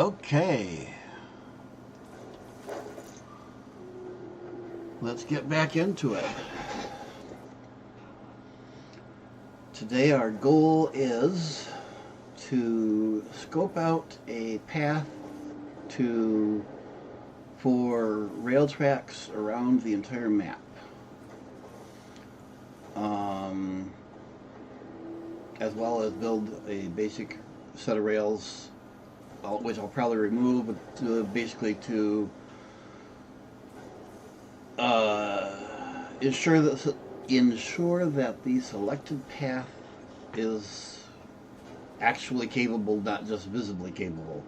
Okay, let's get back into it. Today our goal is to scope out a path for rail tracks around the entire map. As well as build a basic set of rails, which I'll probably remove, but basically to ensure that the selected path is actually capable, not just visibly capable.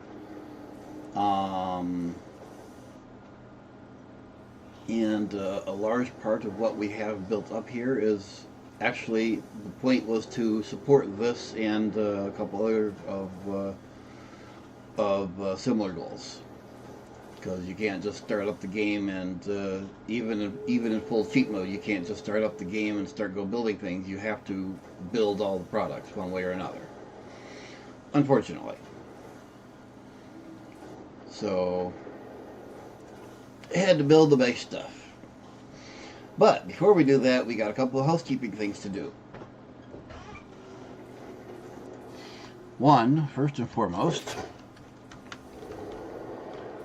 And a large part of what we have built up here is actually, the point was to support this and a couple other of similar goals, because you can't just start up the game and even in full cheat mode you can't just start up the game and start building things. You have to build all the products one way or another, unfortunately. So I had to build the base stuff. But before we do that, we got a couple of housekeeping things to do. One, first and foremost,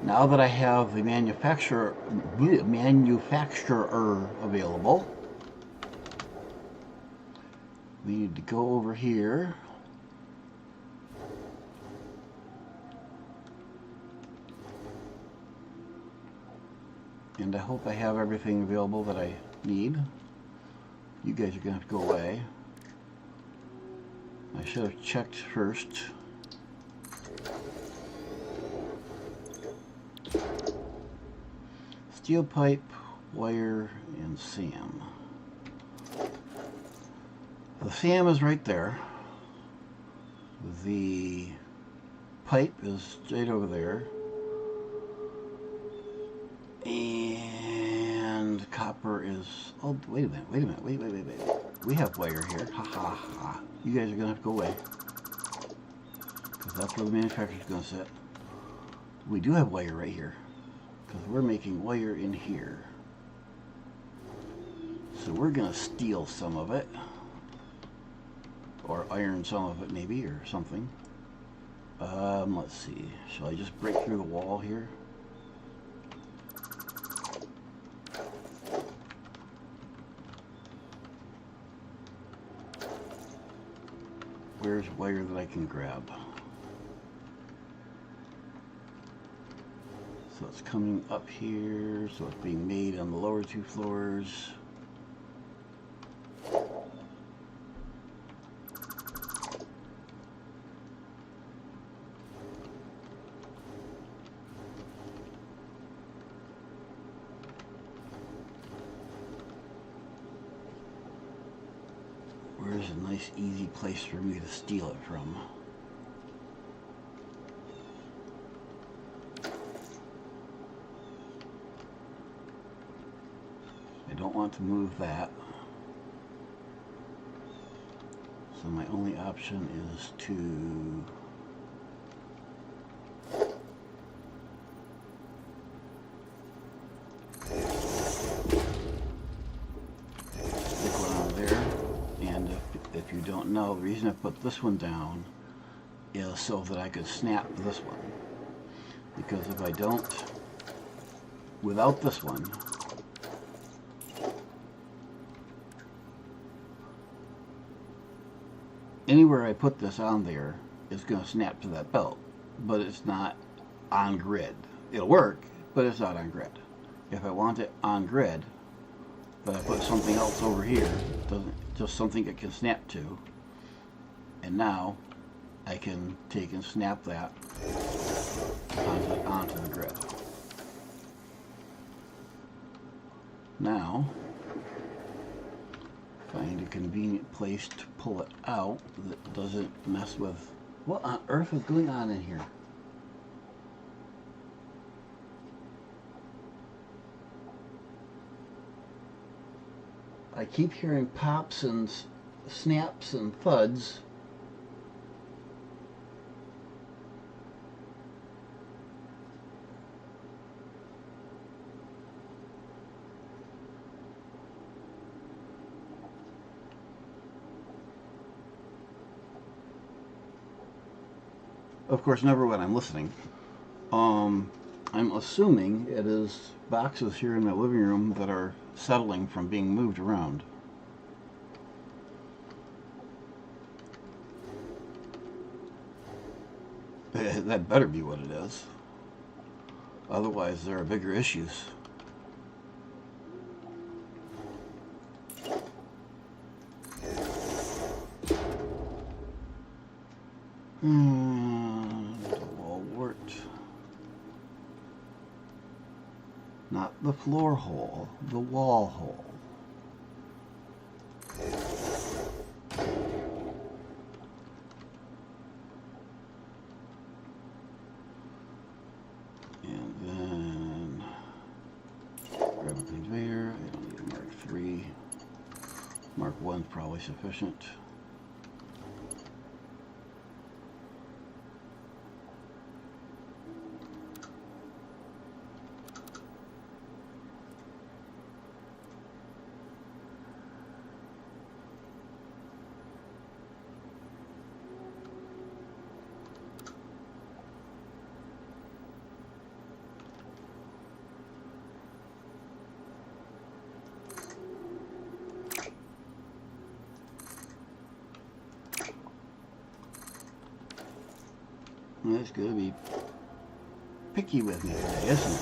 now that I have the manufacturer available, we need to go over here and I hope I have everything available that I need. You guys are going to have to go away. I should have checked first. Steel pipe, wire, and SAM. The SAM is right there. The pipe is straight over there. And copper is... Oh, wait a minute. Wait. We have wire here. Ha ha ha. You guys are going to have to go away, because that's where the manufacturer's going to sit. We do have wire right here, because we're making wire in here. So we're going to steal some of it, or iron some of it maybe, or something. Let's see. Shall I just break through the wall here? Where's wire that I can grab? So it's coming up here, so it's being made on the lower two floors. Where's a nice easy place for me to steal it from? I don't want to move that. So my only option is to if you don't know, the reason I put this one down is so that I could snap this one. Because if I don't, without this one, anywhere I put this on there is going to snap to that belt, but it's not on grid. It'll work, but it's not on grid. If I want it on grid, but I put something else over here, just something it can snap to, and now I can take and snap that onto the grid. Now, find a convenient place to pull it out that doesn't mess with... What on earth is going on in here? I keep hearing pops and snaps and thuds. Of course, never when I'm listening. I'm assuming it is boxes here in my living room that are settling from being moved around. That better be what it is. Otherwise, there are bigger issues. The wall wart. Not the floor hole, the wall hole. And then grab a conveyor. I don't need a Mark 3. Mark 1 is probably sufficient. It's going to be picky with me today, isn't it?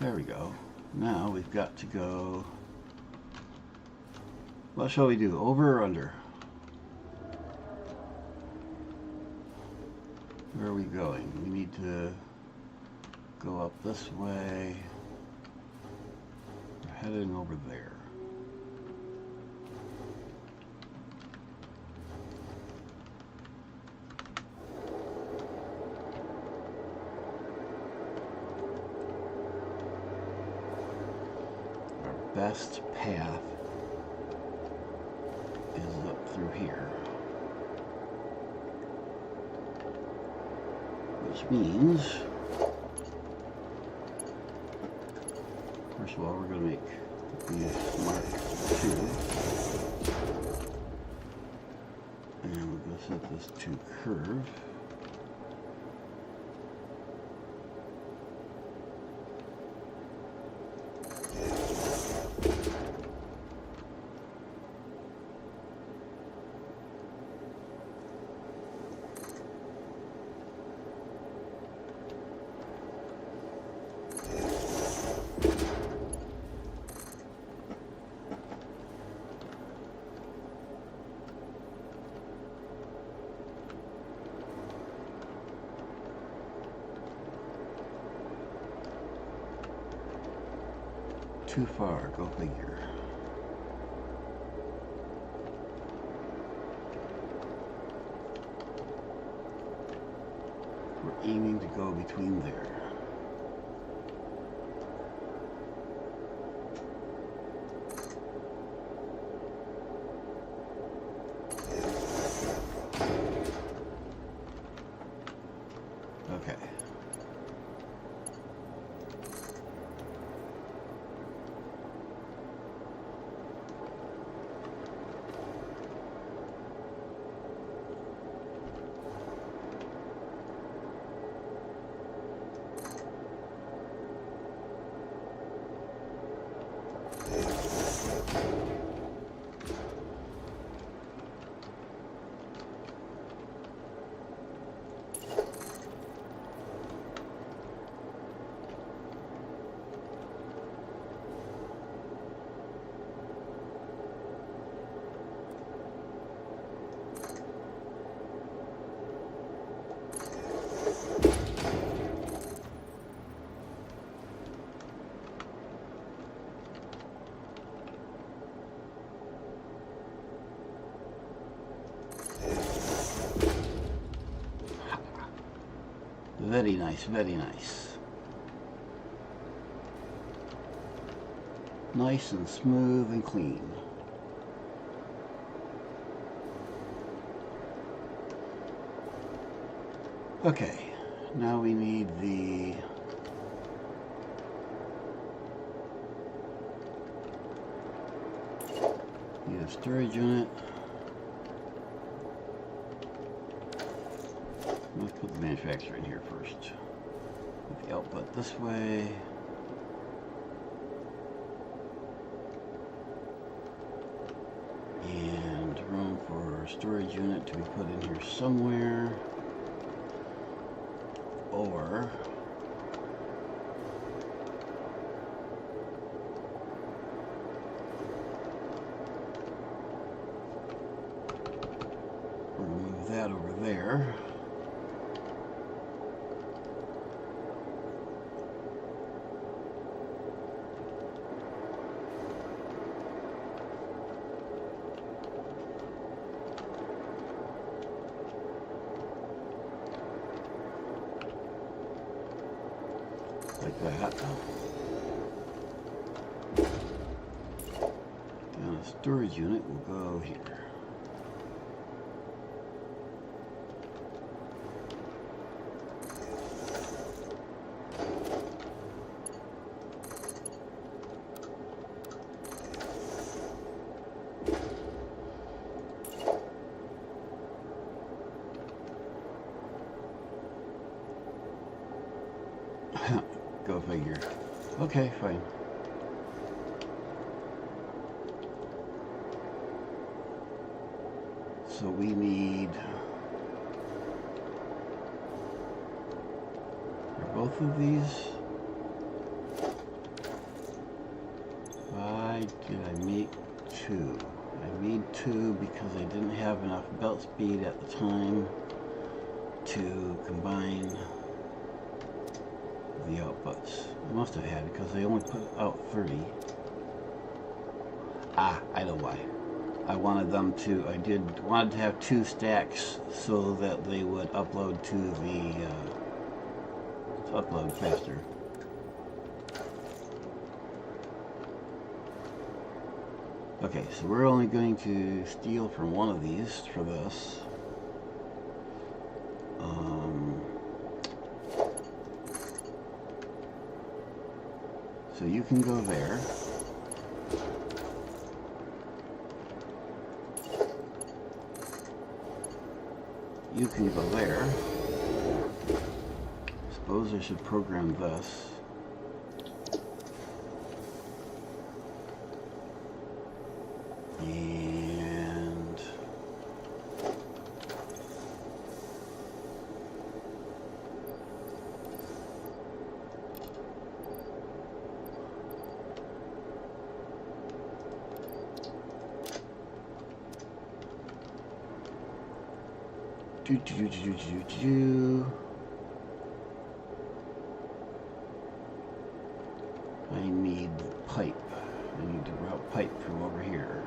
There we go. Now we've got to go. What shall we do? Over or under? Where are we going? We need to go up this way. We're heading over there. Our best path is up through here. Which means, first of all, we're going to make these Mark 2. And we're going to set this to curve. Too far, go figure. We're aiming to go between there. Okay. Very nice, very nice. Nice and smooth and clean. Okay, now we need the storage unit. Let's put the manufacturer in here first. Put the output this way. And room for storage unit to be put in here somewhere. Or we're going to move that over there. Like that. And a storage unit will go here. Go figure. Okay, fine. So we need are both of these. Why did I make two? I made two because I didn't have enough belt speed at the time to combine the outputs. I must have had because they only put out 30. Ah, I know why. I wanted them to, wanted to have two stacks so that they would upload to the, upload faster. Okay, so we're only going to steal from one of these for this. So you can go there. You can go there. Suppose I should program this. And I need pipe. I need to route pipe from over here.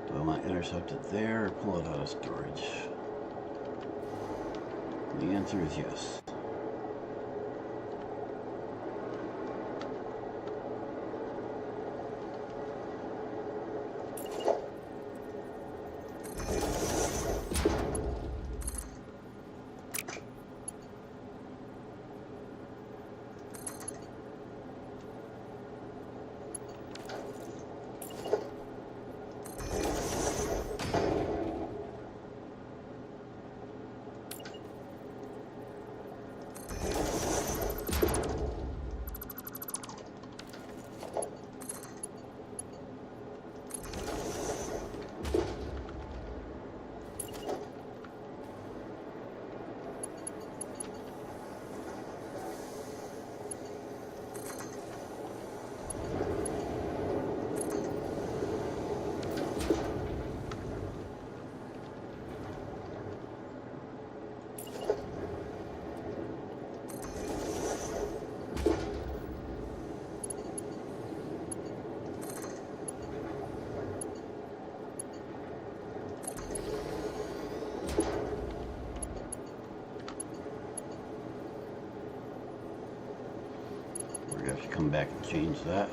Do I want to intercept it there or pull it out of storage? The answer is yes. have to come back and change that.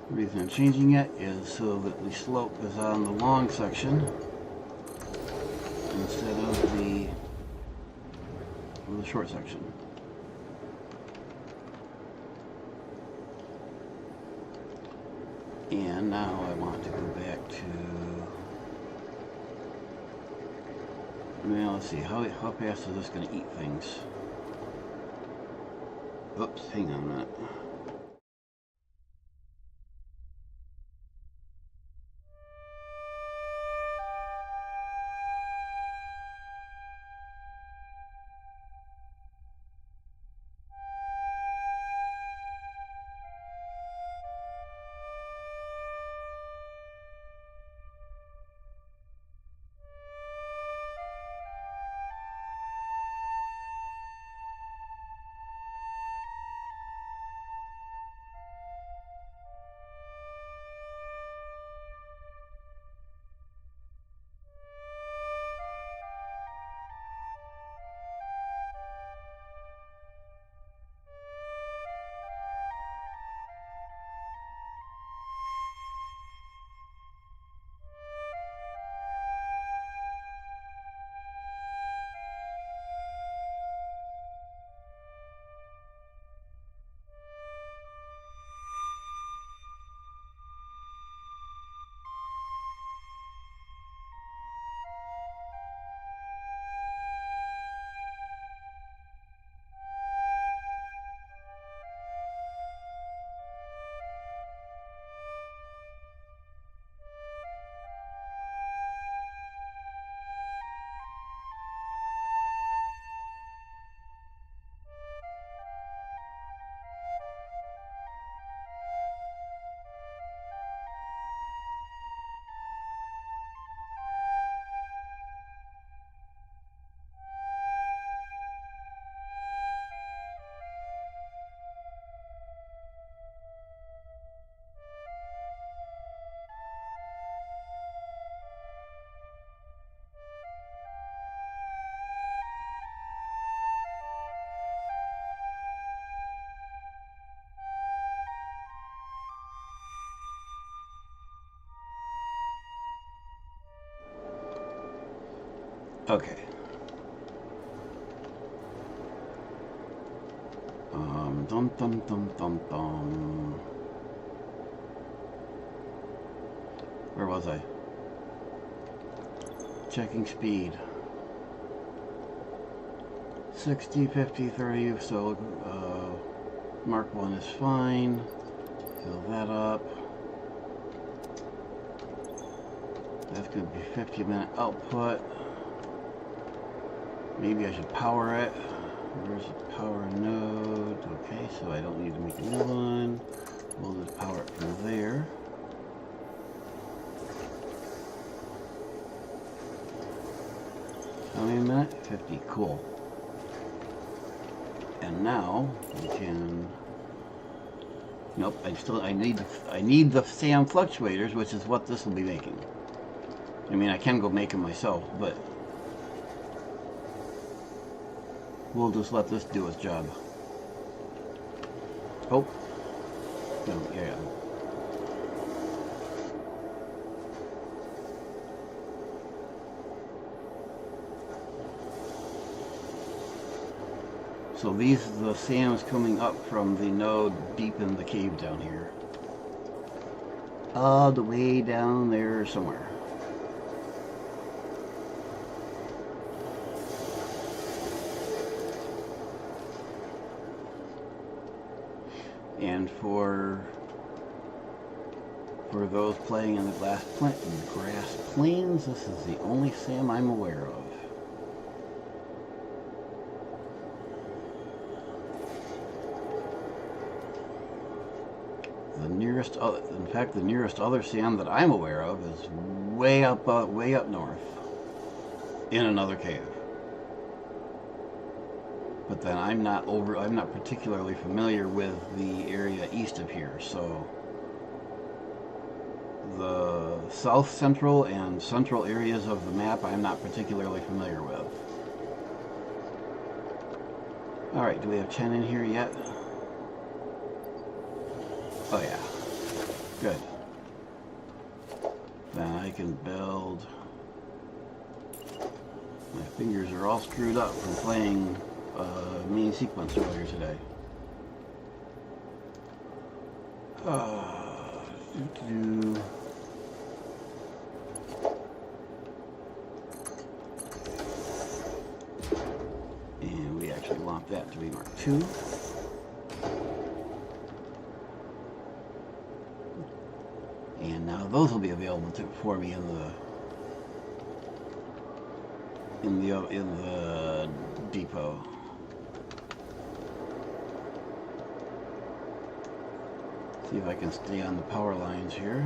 The reason I'm changing it is so that the slope is on the long section instead of the short section. And now I want to go back to, well, let's see, how fast is this going to eat things? Oops, hang on a minute. Okay. Dum dum dum dum dum. Where was I? Checking speed. 60, 50, 30, so Mark 1 is fine. Fill that up. That's going to be 50-minute output. Maybe I should power it. Where's the power node? Okay, so I don't need to make a new one. We'll just power it from there. How many minutes? 50. Cool. And now we can. Nope. I need the SAM fluctuators, which is what this will be making. I mean, I can go make them myself, but we'll just let this do its job. Oh. No, yeah. So these are the SAMs coming up from the node deep in the cave down here. All the way down there somewhere. And for For those playing in the grass plains, this is the only SAM I'm aware of. In fact, the nearest other SAM that I'm aware of is way up north, in another cave. But then I'm not particularly familiar with the area east of here, so the south central and central areas of the map I'm not particularly familiar with. Alright, do we have 10 in here yet? Oh yeah. Good. Then I can build... My fingers are all screwed up from playing main sequence earlier today. And we actually want that to be Mark II. And now those will be available for me in the depot. See if I can stay on the power lines here.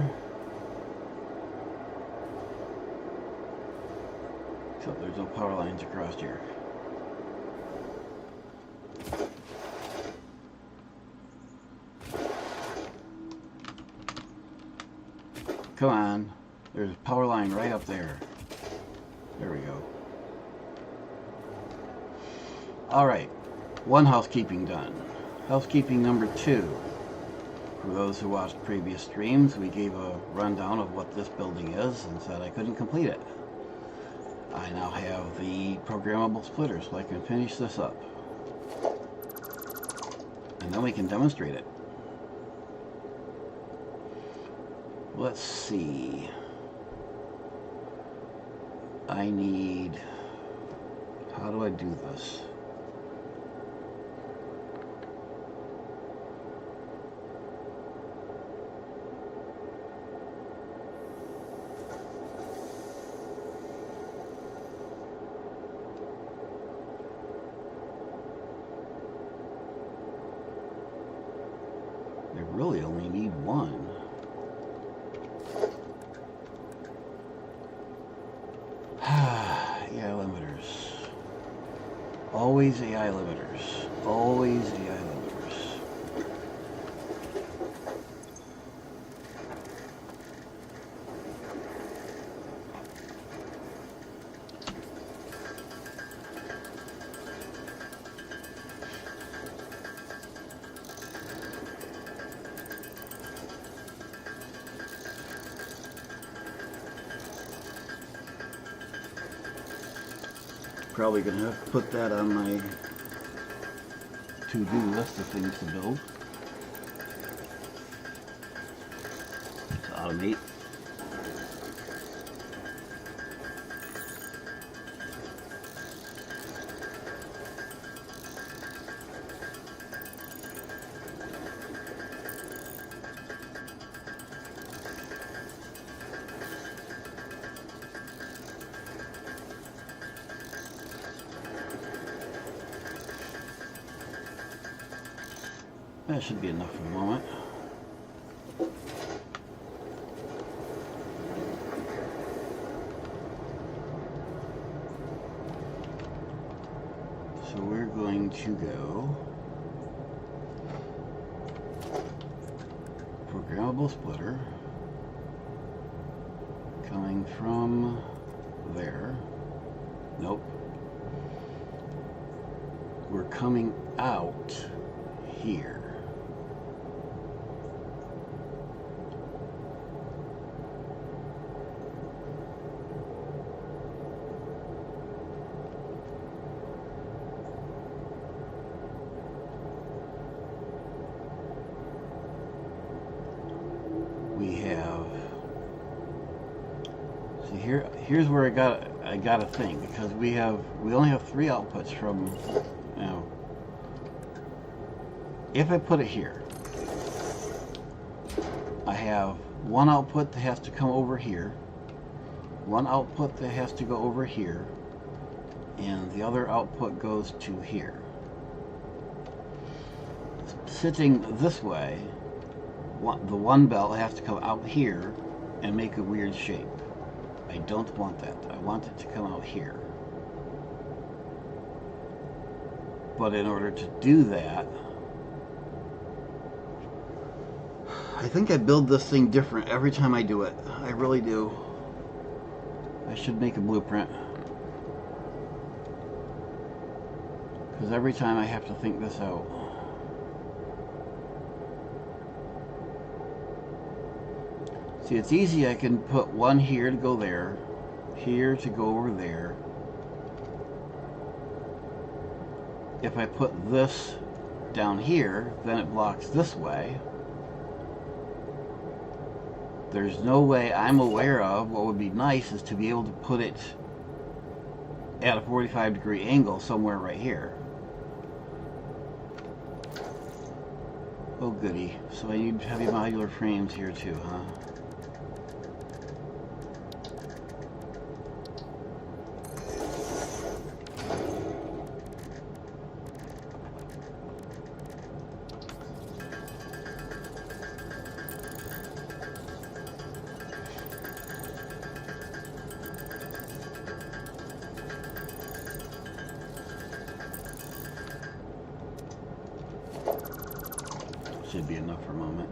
Except there's no power lines across here. Come on. There's a power line right up there. There we go. Alright. One housekeeping done. Housekeeping number 2. For those who watched previous streams, we gave a rundown of what this building is and said I couldn't complete it. I now have the programmable splitter, so I can finish this up. And then we can demonstrate it. Let's see. I need... How do I do this? I really only need one. AI limiters. Always AI limiters. Always AI limiters. Probably gonna have to put that on my to-do list of things to build. To automate. That should be enough for the moment. So we're going to go programmable splitter coming from there. Nope. We're coming out here. We have, see here's where I got a thing, because we only have 3 outputs from, you know, if I put it here, I have one output that has to come over here, one output that has to go over here, and the other output goes to here. Sitting this way, the one belt has to come out here and make a weird shape. I don't want that. I want it to come out here. But in order to do that, I think I build this thing different every time I do it. I really do. I should make a blueprint. Because every time I have to think this out. See, it's easy. I can put one here to go there, here to go over there. If I put this down here, then it blocks this way. There's no way I'm aware of. What would be nice is to be able to put it at a 45-degree angle somewhere right here. Oh goody. So I need heavy modular frames here too, huh? Should be enough for a moment.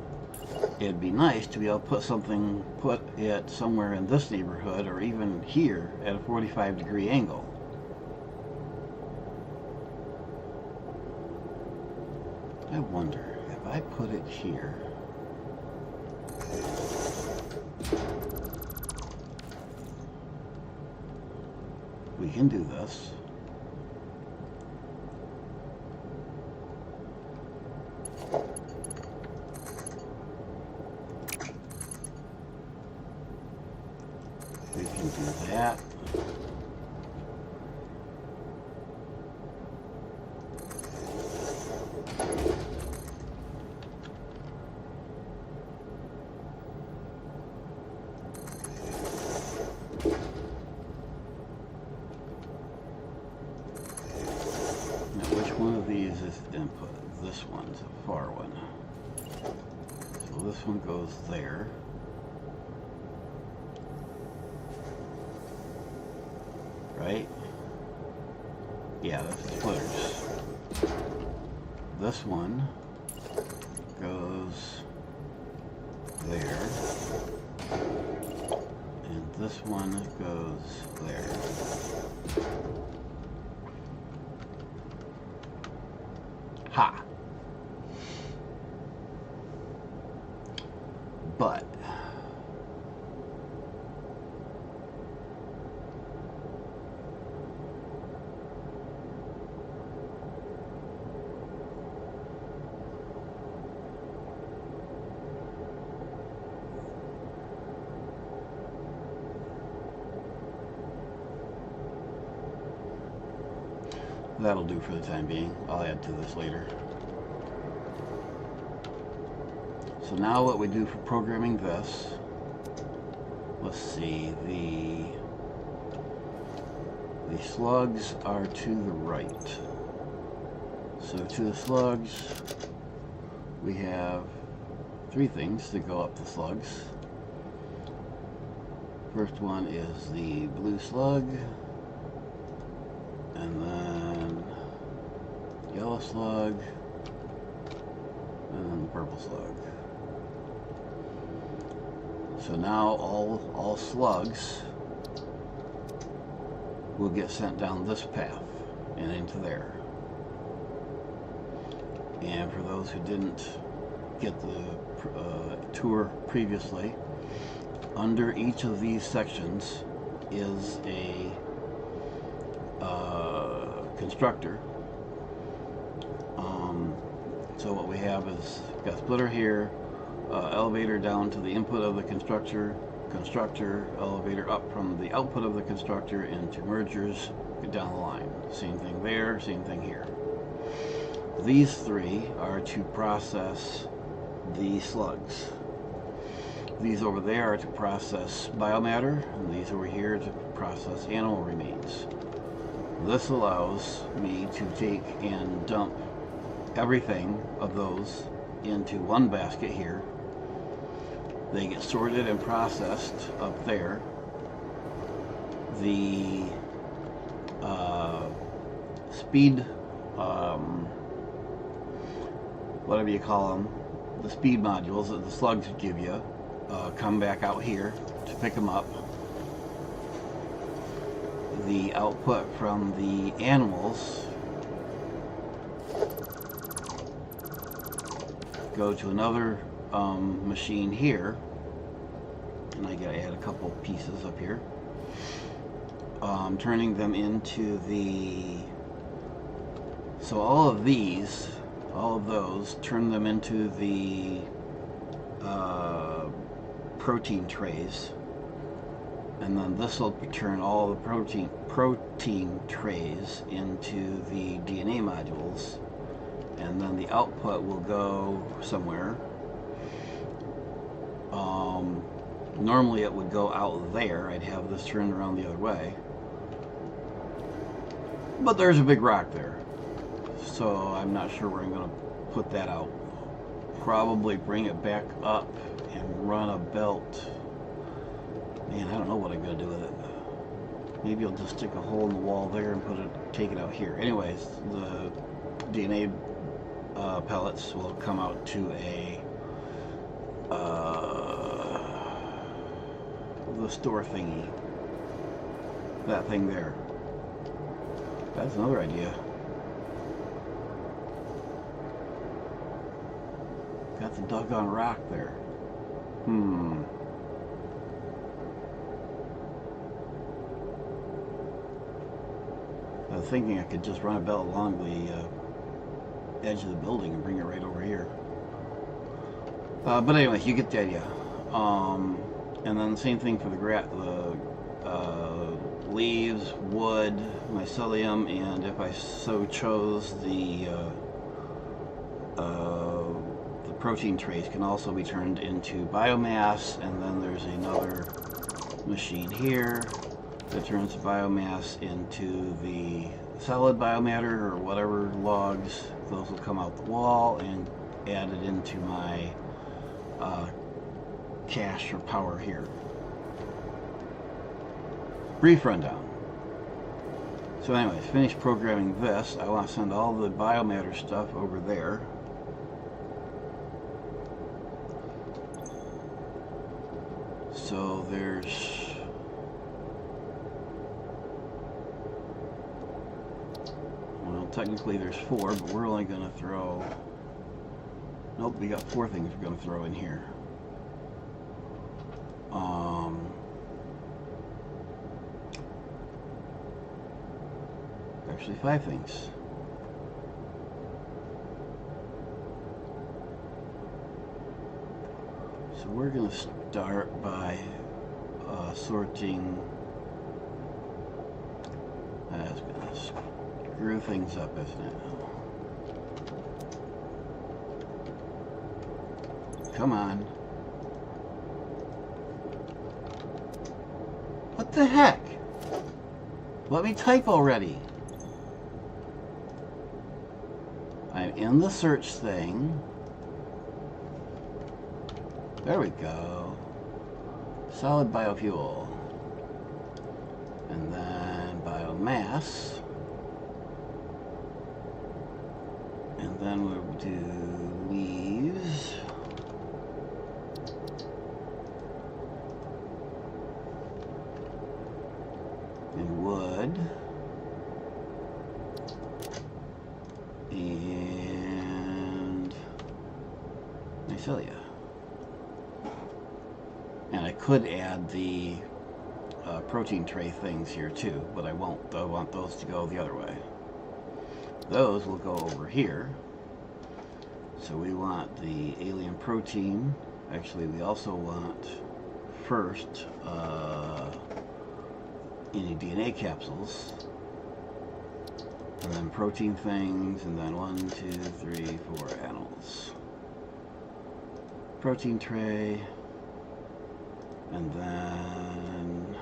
It'd be nice to be able to put it somewhere in this neighborhood or even here at a 45-degree angle. I wonder if I put it here. We can do this. We can do that. Now, which one of these is input? This one's a far one. So this one goes there. Right? Yeah, that's the splitters. This one goes there. And this one goes there. Ha! But that'll do for the time being. I'll add to this later. So now what we do for programming this, let's see, the slugs are to the right. So to the slugs, we have three things to go up the slugs. First one is the blue slug, and then yellow slug, and then the purple slug. So now all slugs will get sent down this path and into there. And for those who didn't get the tour previously, under each of these sections is a constructor. So what we have is got a splitter here, elevator down to the input of the constructor, elevator up from the output of the constructor into mergers down the line. Same thing there, same thing here. These three are to process the slugs. These over there are to process biomatter, and these over here to process animal remains. This allows me to take and dump everything of those into one basket here. They get sorted and processed up there. The speed, whatever you call them, the speed modules that the slugs give you, come back out here to pick them up. The output from the animals go to another machine here, and I gotta add a couple pieces up here, turning them into the, so all of these, all of those, turn them into the protein trays, and then this will turn all the protein trays into the DNA modules, and then the output will go somewhere. Normally it would go out there. I'd have this turned around the other way, but there's a big rock there, so I'm not sure where I'm going to put that out. Probably bring it back up and run a belt. Man, I don't know what I'm going to do with it. Maybe I'll just stick a hole in the wall there and take it out here. Anyways, the DNA pellets will come out to a the store thingy. That thing there. That's another idea. Got the doggone rock there. I was thinking I could just run a belt along the edge of the building and bring it right over here. But anyway, you get the idea. And then the same thing for the leaves, wood, mycelium, and if I so chose, the protein trays can also be turned into biomass. And then there's another machine here that turns the biomass into the solid biomatter or whatever logs. Those will come out the wall and added into my cache or power here. Brief rundown. So anyways, finished programming this. I want to send all the biomatter stuff over there. So there's technically there's 4, but we're only going to throw, nope, we got 4 things we're going to throw in here. Actually 5 things. So we're going to start by sorting. That's going to screw things up, isn't it? Come on. What the heck? Let me type already. I'm in the search thing. There we go. Solid biofuel. And then biomass. And then we'll do leaves. And wood. And mycelia. And I could add the protein tray things here too, but I won't. I want those to go the other way. Those will go over here. So we want the alien protein. Actually, we also want first any DNA capsules, and then protein things, and then 1, 2, 3, 4 animals. Protein tray. And then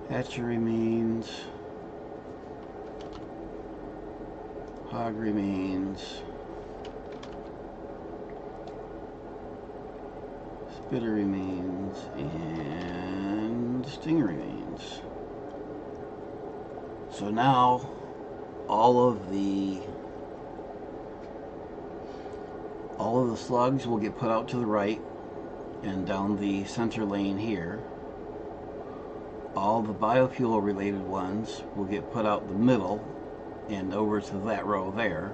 hatchery remains, hog remains, spitter remains, and stinger remains. So now all of the slugs will get put out to the right and down the center lane here. All the biofuel related ones will get put out the middle and over to that row there.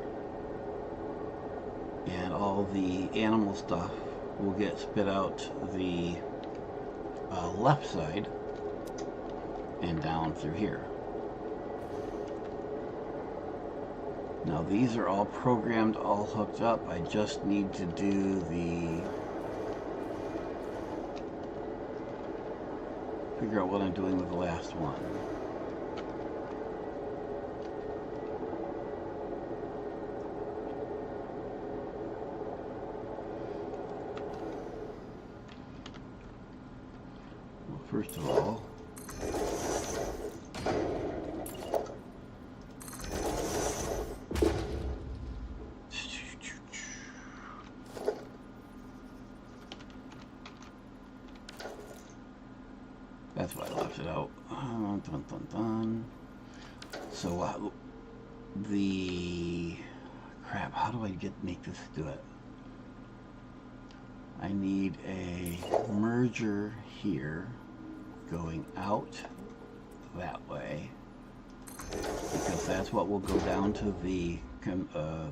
And all the animal stuff will get spit out the left side and down through here. Now these are all programmed, all hooked up. I just need to do figure out what I'm doing with the last one. Well, first of all, that's why I left it out. Dun, dun, dun. So the crap, how do I make this do it? I need a merger here going out that way, because that's what will go down to the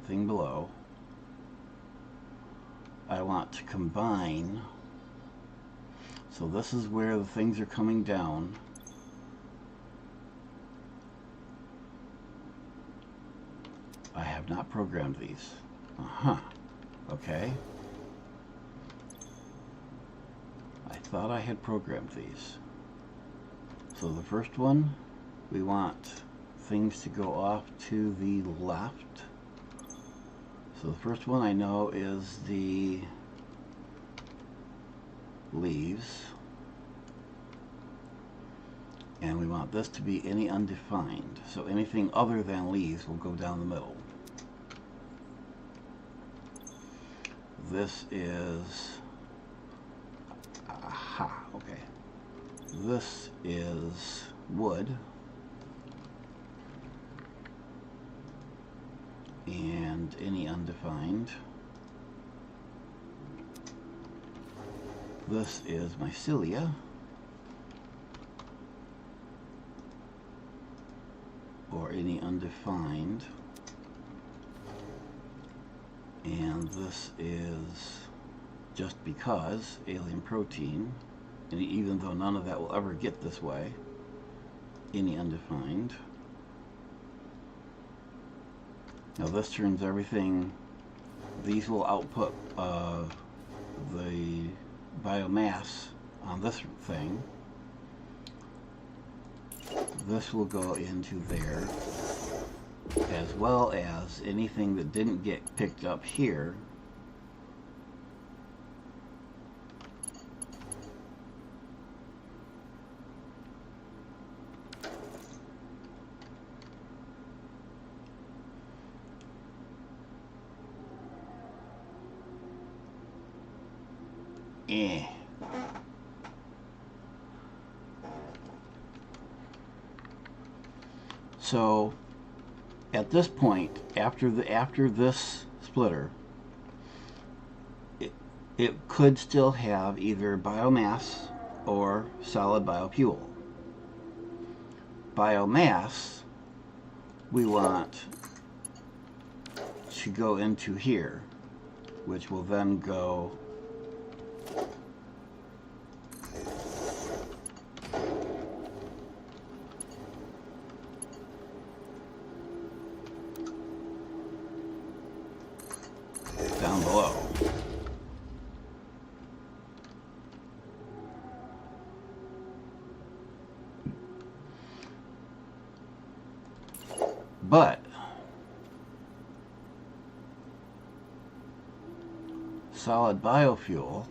thing below. I want to combine. So this is where the things are coming down. I have not programmed these. Okay. I thought I had programmed these. So the first one, we want things to go off to the left. So the first one I know is the leaves, and we want this to be any undefined, so anything other than leaves will go down the middle. This is okay, this is wood, and any undefined. This is mycelia, or any undefined, and this is just because alien protein, and even though none of that will ever get this way, any undefined. Now this turns everything, these will output the biomass on this thing. This will go into there, as well as anything that didn't get picked up here. So at this point, after this splitter, it could still have either biomass or solid biofuel. Biomass we want to go into here, which will then go down below. But solid biofuel.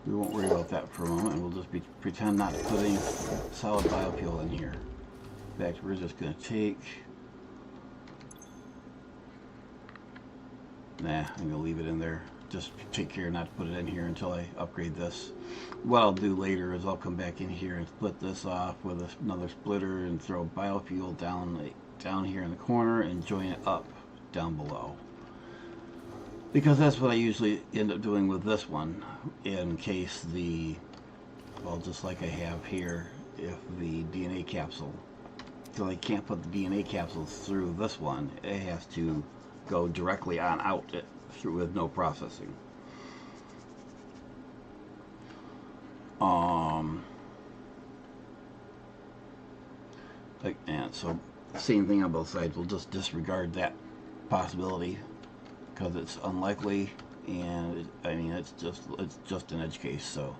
We won't worry about that for a moment, and we'll just pretend not to put any solid biofuel in here. In fact, we're just going to take... Nah, I'm going to leave it in there. Just take care not to put it in here until I upgrade this. What I'll do later is I'll come back in here and split this off with another splitter and throw biofuel down here in the corner and join it up down below. Because that's what I usually end up doing with this one, in case the, well, just like I have here, if the DNA capsule, so I can't put the DNA capsules through this one, it has to go directly on out it through with no processing. And so same thing on both sides. We'll just disregard that possibility because it's unlikely, and I mean it's just an edge case. So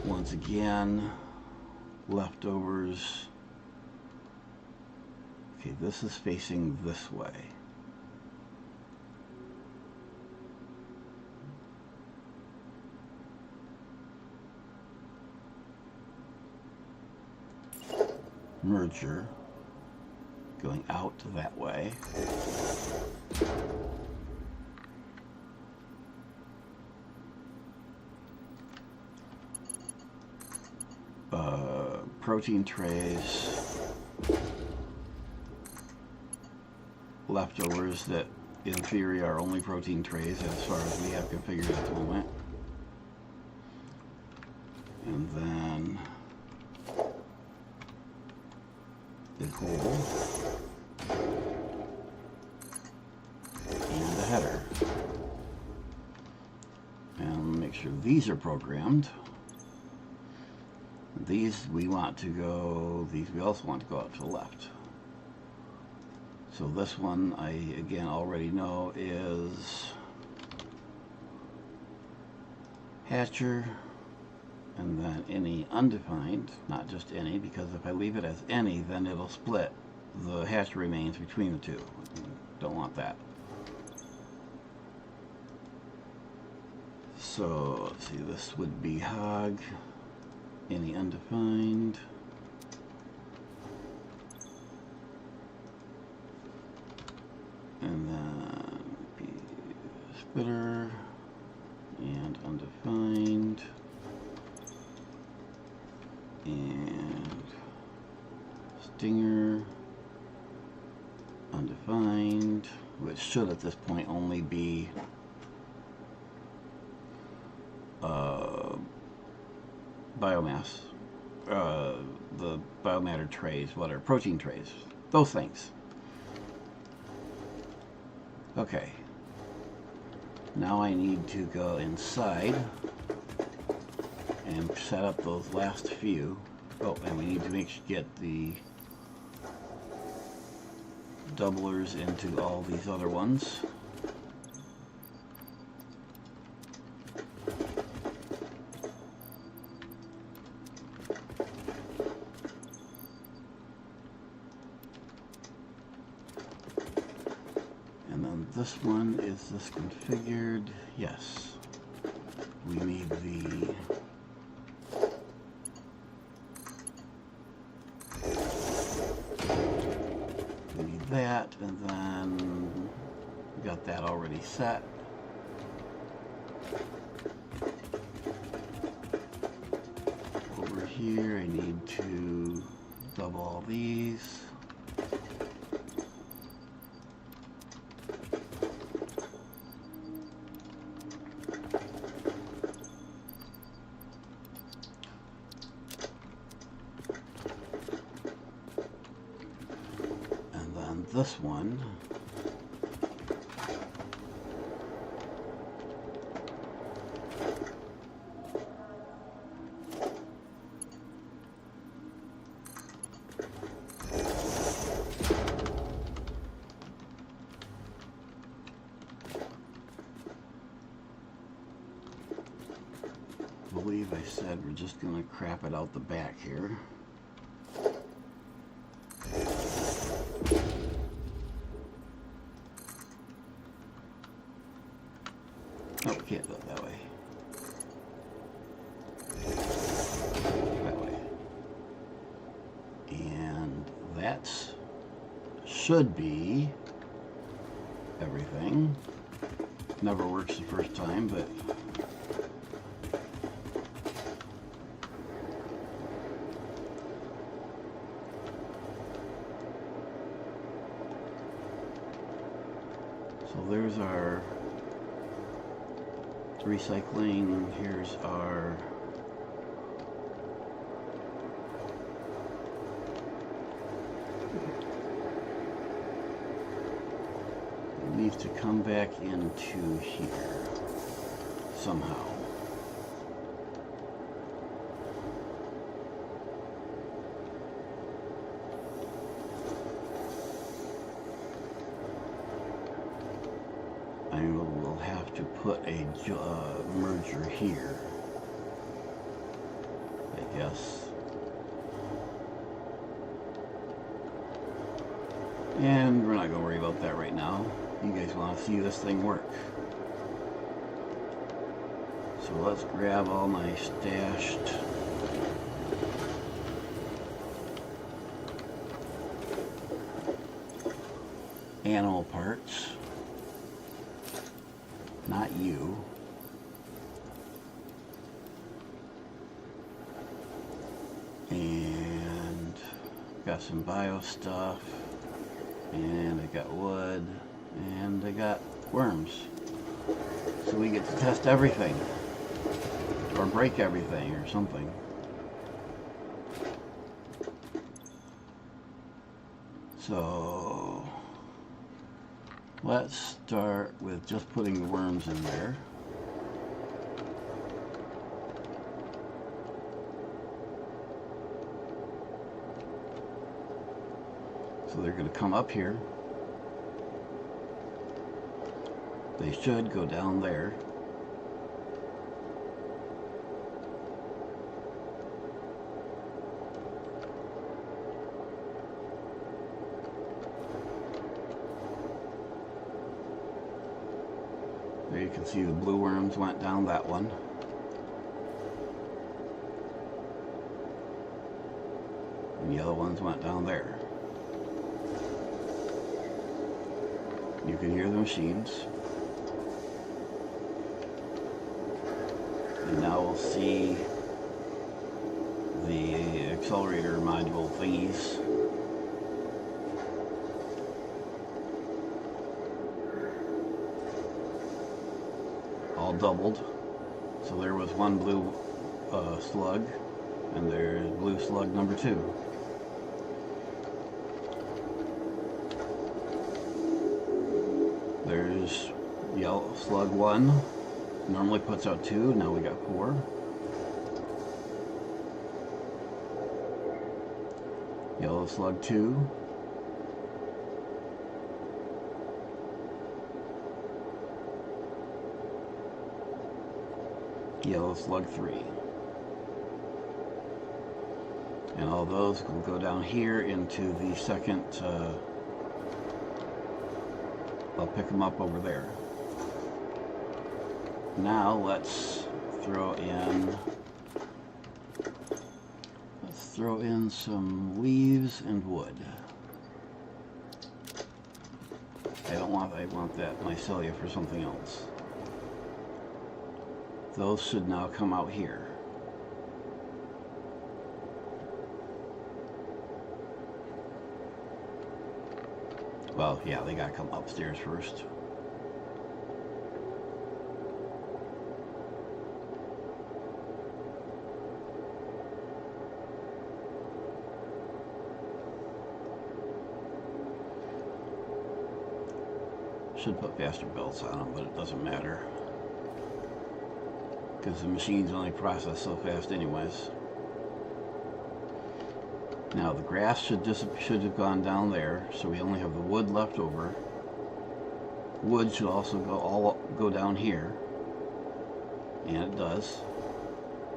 once again, leftovers. Okay, this is facing this way. Merger going out that way. Protein trays, leftovers that in theory are only protein trays as far as we have configured at the moment. And then the hole and the header. And make sure these are programmed. These we want to go, these we also want to go out to the left. So this one I again already know is hatcher, and then any undefined, not just any, because if I leave it as any, then it'll split the hatcher remains between the two. Don't want that. So let's see, this would be hog, any undefined, and then be splitter and undefined and stinger undefined, which should at this point only be biomass, the biomatter trays, what are protein trays, those things. Okay, now I need to go inside and set up those last few. Oh, and we need to get the doublers into all these other ones. And then this one, is this configured? Yes. We need the that, and then we got that already set. Over here I need to double all these. This one believe I said we're just going to crap it out the back here. Oh, we can't do it that way. That way. And that should be everything. Never works the first time, but so there's our recycling. Here's our needs to come back into here somehow. I will have to put a merger here, I guess. And we're not going to worry about that right now. You guys want to see this thing work. So let's grab all my stashed animal parts. Not you. And got some bio stuff. And I got wood. And I got worms. So we get to test everything. Or break everything or something. So let's start with just putting the worms in there. So they're going to come up here. They should go down there. There you can see the blue worms went down that one. And the other ones went down there. You can hear the machines. And now we'll see the accelerator module thingies. All doubled. So there was one blue slug, and there's blue slug number 2. There's yellow slug 1. Normally puts out 2, now we got 4. Yellow slug 2. Yellow slug 3. And all those will go down here into the second, I'll pick them up over there. Now let's throw in some leaves and wood. I want that mycelia for something else. Those should now come out here. Well, yeah, they gotta come upstairs first. Should put faster belts on them, but it doesn't matter, because the machines only process so fast anyways. Now the grass should have gone down there, so we only have the wood left over. Wood should also go down here, and it does.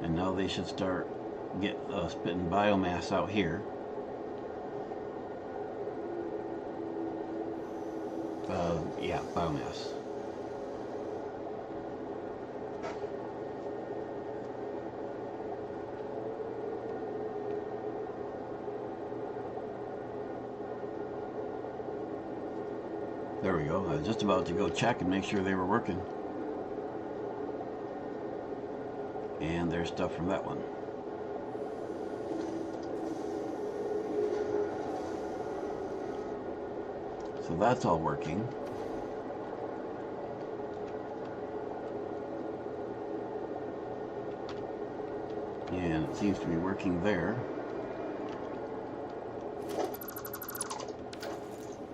And now they should start spitting biomass out here. Yeah, biomass. There we go. I was just about to go check and make sure they were working. And there's stuff from that one. So that's all working. And it seems to be working there.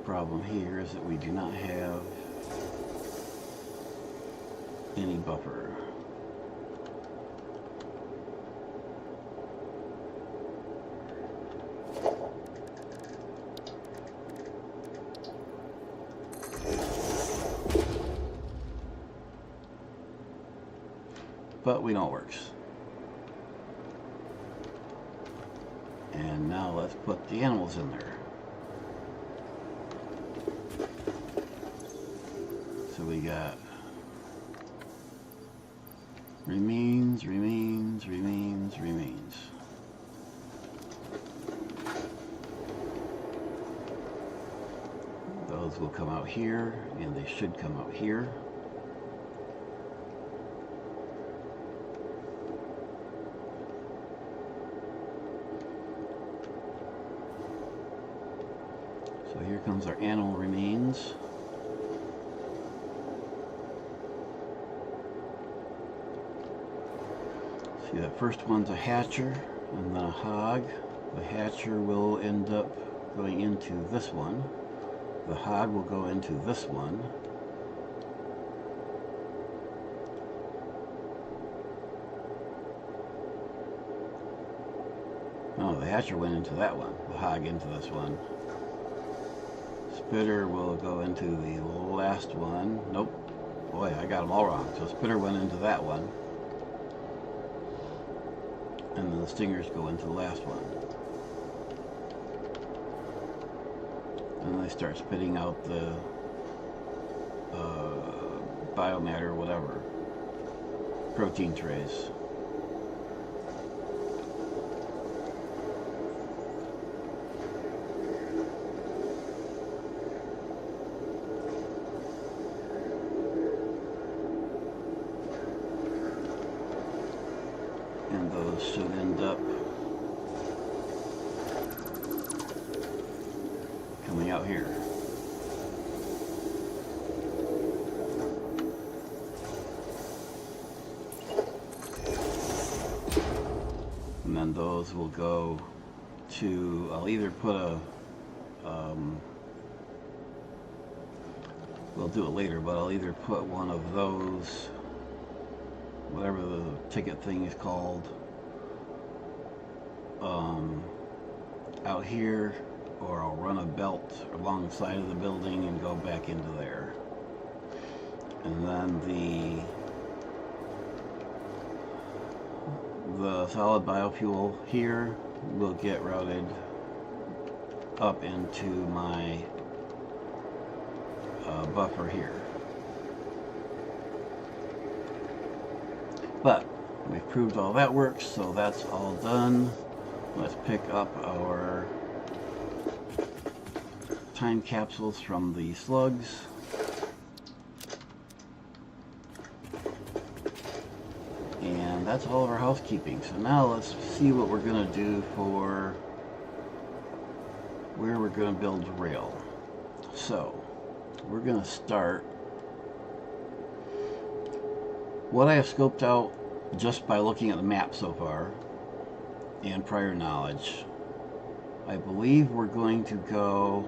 Problem here is that we do not have any buffer. But we know it works. And now let's put the animals in there. So we got remains. Those will come out here, and they should come out here. So here comes our animal remains. See, that first one's a hatcher and then a hog. The hatcher will end up going into this one. The hog will go into this one. Oh, the hatcher went into that one. The hog into this one. Spitter will go into the last one. Nope. Boy, I got them all wrong. So spitter went into that one. And then the stingers go into the last one. And they start spitting out the biomatter, whatever, protein trays. And those should end up coming out here. And then those will go to, I'll either put a, we'll do it later, but I'll either put one of those, whatever the ticket thing is called, out here, or I'll run a belt along the side of the building and go back into there. And then the solid biofuel here will get routed up into my buffer here. But we've proved all that works, so that's all done. Let's pick up our time capsules from the slugs. And that's all of our housekeeping. So now let's see what we're going to do for where we're going to build rail. So we're going to start what I have scoped out just by looking at the map so far and prior knowledge. I believe we're going to go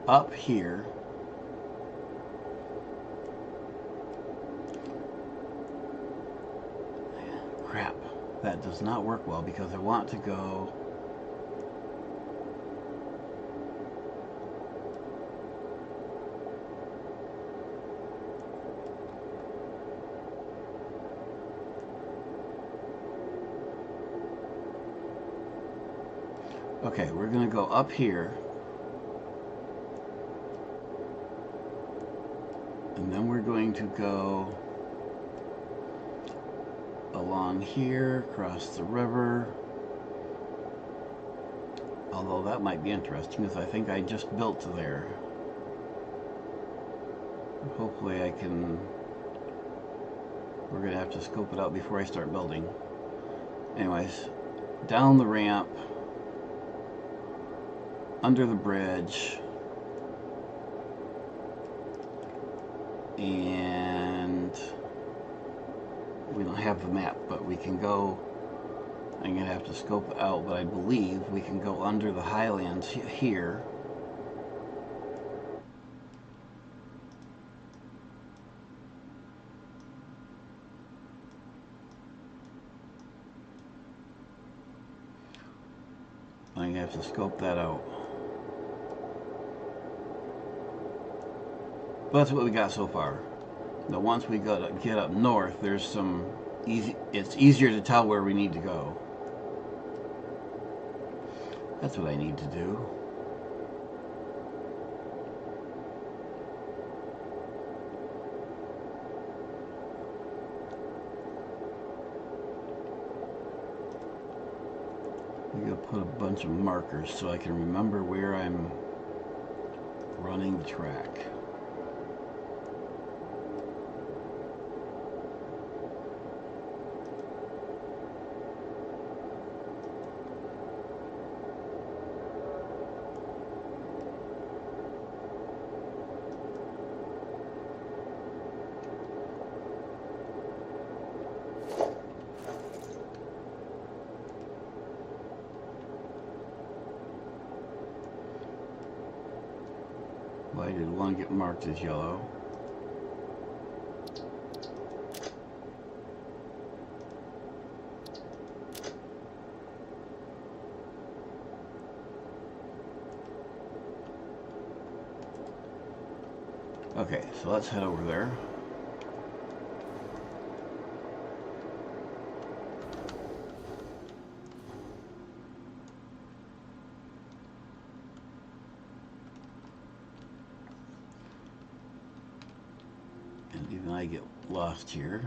up here crap, that does not work well because I want to go Okay, we're going to go up here. And then we're going to go along here, across the river. Although that might be interesting, because I think I just built to there. Hopefully I can... We're going to have to scope it out before I start building. Anyways, down the ramp, under the bridge, and we don't have the map, but we can go... I'm going to have to scope it out, but I believe we can go under the highlands here. I'm going to have to scope that out. But that's what we got so far. Now once we get up north, there's some easy... It's easier to tell where we need to go. That's what I need to do. I'm going to put a bunch of markers so I can remember where I'm running the track. Why did one get marked as yellow? Okay, so let's head over there. And even I get lost here.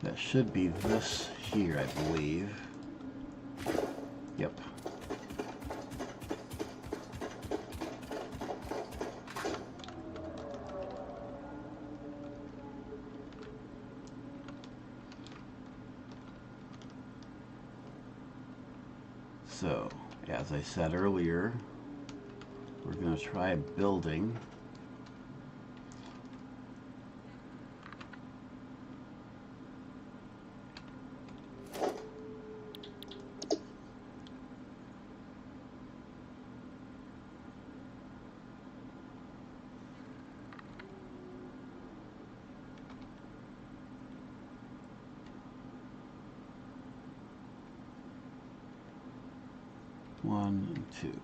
That should be this here, I believe. Yep. So, as I said earlier, we're going to try building one and two.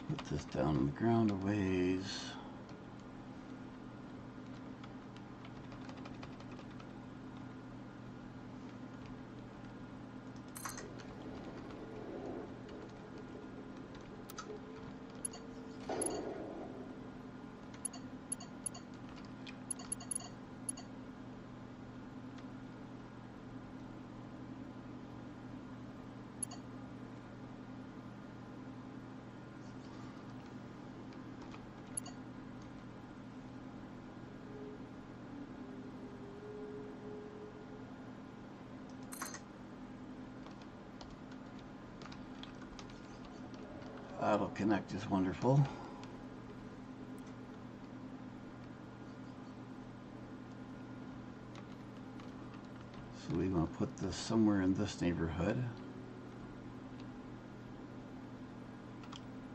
Put this down on the ground a ways. Auto connect is wonderful. So we want to put this somewhere in this neighborhood.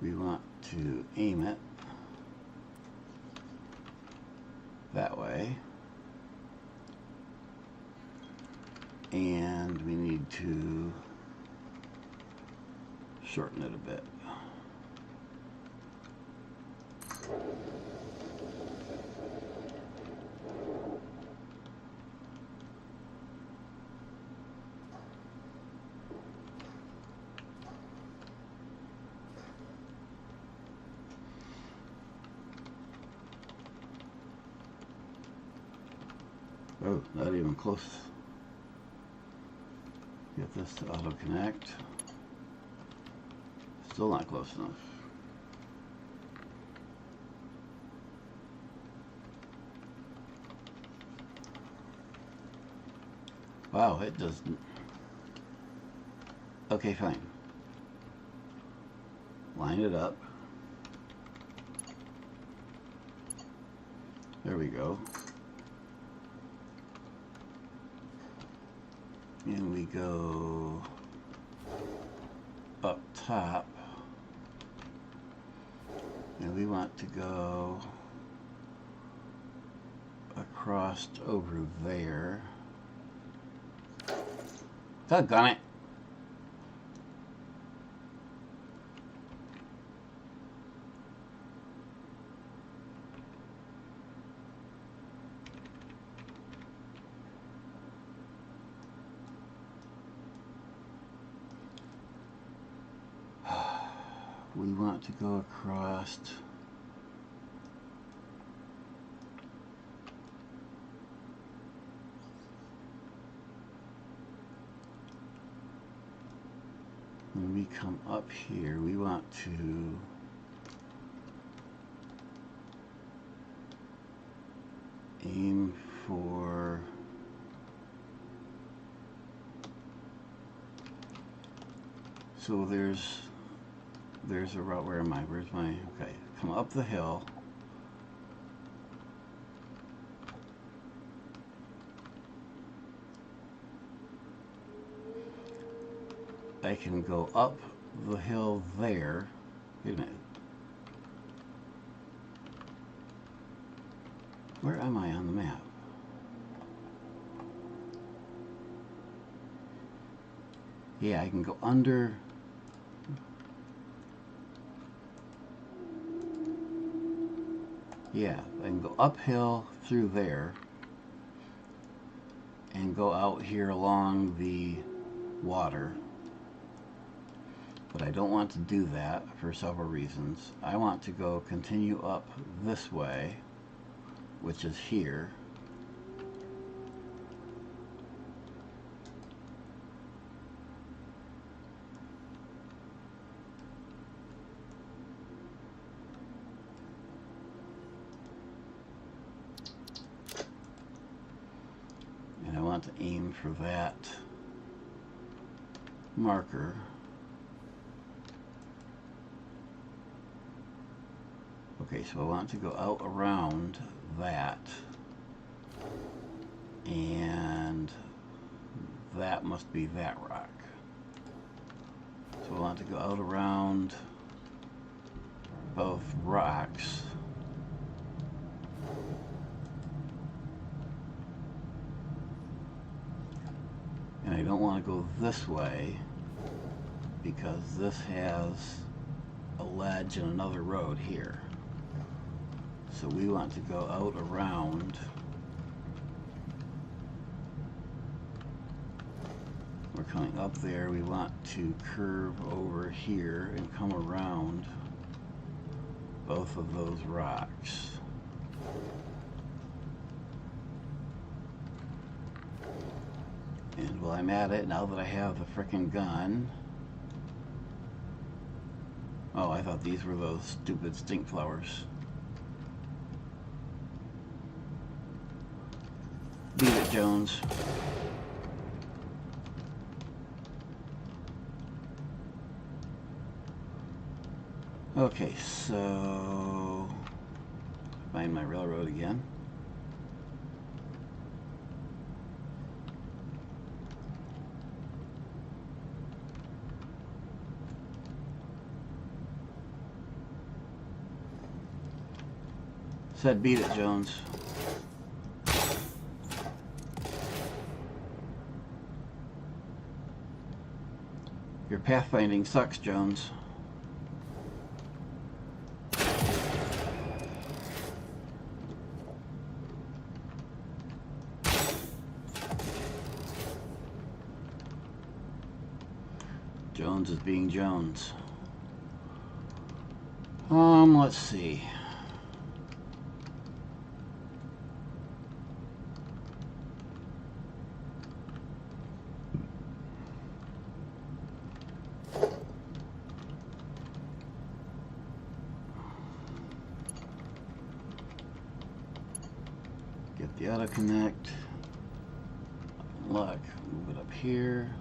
we want to aim it that way, and we need to shorten it a bit. Oh, not even close. Get this to auto connect. Still not close enough. Wow, it doesn't. Okay, fine. Line it up. There we go. And we go up top, and we want to go across over there. Doggone it. We want to go across when we come up here. We want to aim for there's a route. Where am I? Where's my, okay, come up the hill. I can go up the hill there. Wait a minute. Where am I on the map? Yeah, I can go under. Yeah, I can go uphill through there and go out here along the water. But I don't want to do that for several reasons. I want to go continue up this way, which is here. And I want to aim for that marker. Okay, so I want to go out around that, and that must be that rock. So I want to go out around both rocks. And I don't want to go this way because this has a ledge and another road here. So we want to go out around. We're coming up there. We want to curve over here and come around both of those rocks. And while I'm at it, now that I have the frickin' gun. Oh, I thought these were those stupid stink flowers. Beat it, Jones. Okay, so find my railroad again. Said beat it, Jones. Your pathfinding sucks, Jones. Jones is being Jones. Let's see. Get the auto connect. Look, move it up here.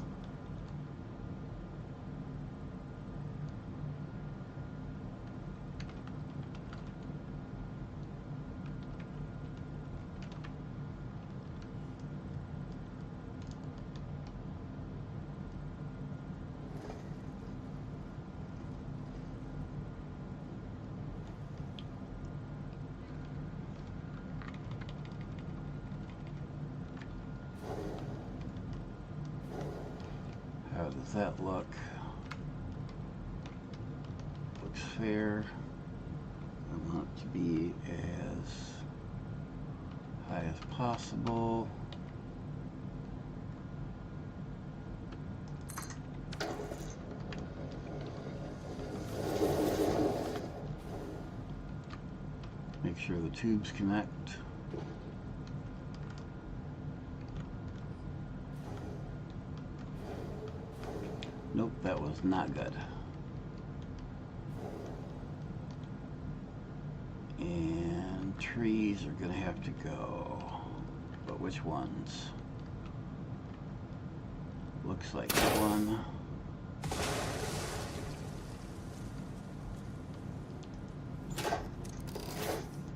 How does that look? Looks fair. I want it to be as high as possible. Make sure the tubes connect. Nope, that was not good. And trees are gonna have to go. But which ones? Looks like that one.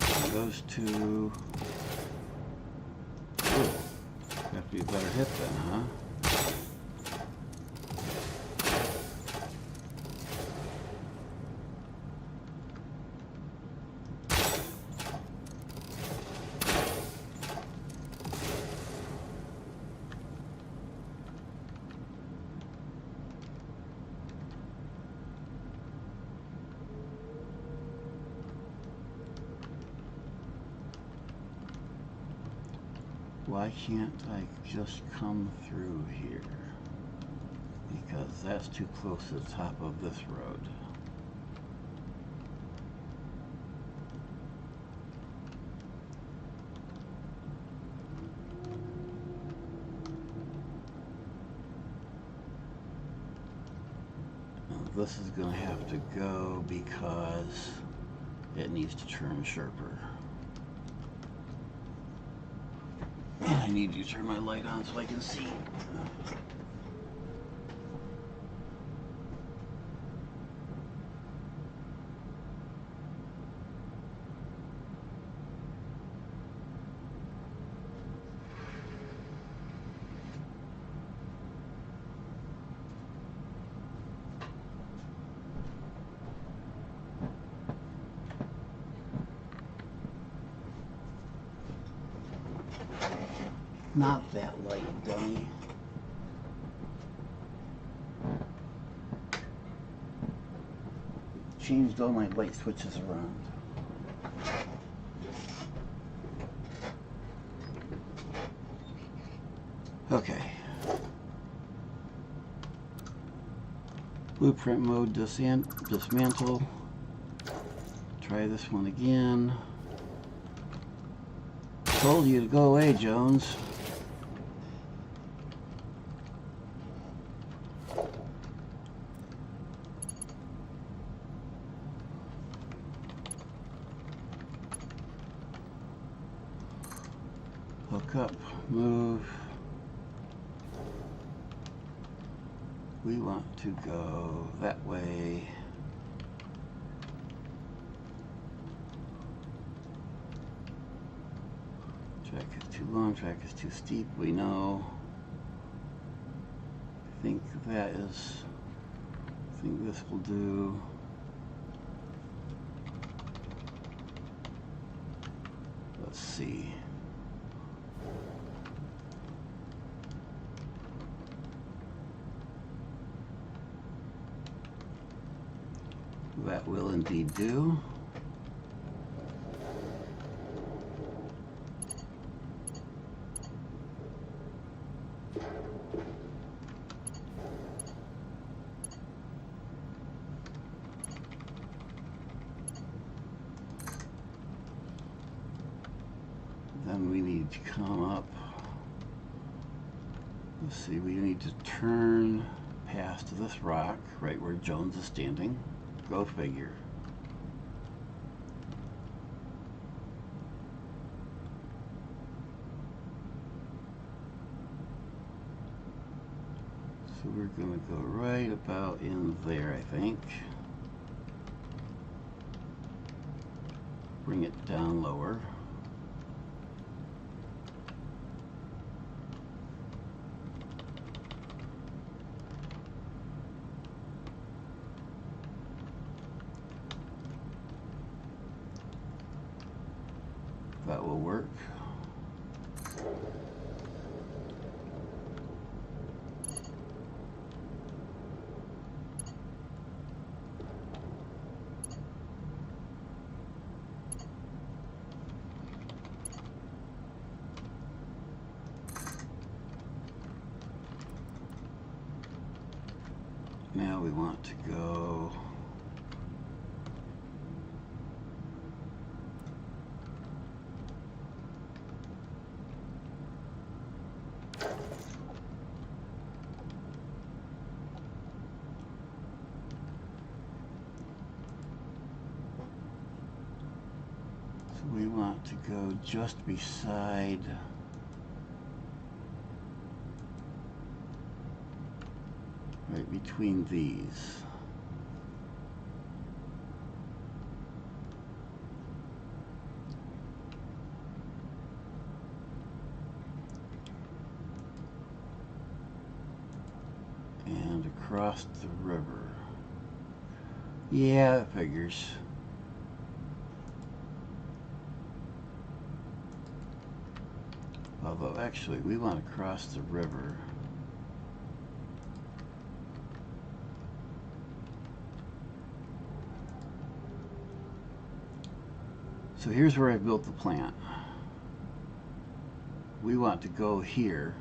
And those two. Ooh, have to be a better hit then, huh? Why can't I just come through here? Because that's too close to the top of this road. Now this is going to have to go because it needs to turn sharper. I need to turn my light on so I can see. Not that light, dummy. Changed all my light switches around. Okay. Blueprint mode dismantle. Try this one again. Told you to go away, Jones. Hook up, move. We want to go that way. Track is too long, track is too steep, we know. I think this will do. let's see. That will indeed do. Then we need to come up. Let's see, we need to turn past this rock right where Jones is standing. Go figure. So we're going to go right about in there, I think. Bring it down lower. That will work. Now we want to go we want to go just beside right between these. And across the river. Yeah, that figures. Although actually we want to cross the river. So here's where I built the plant. We want to go here.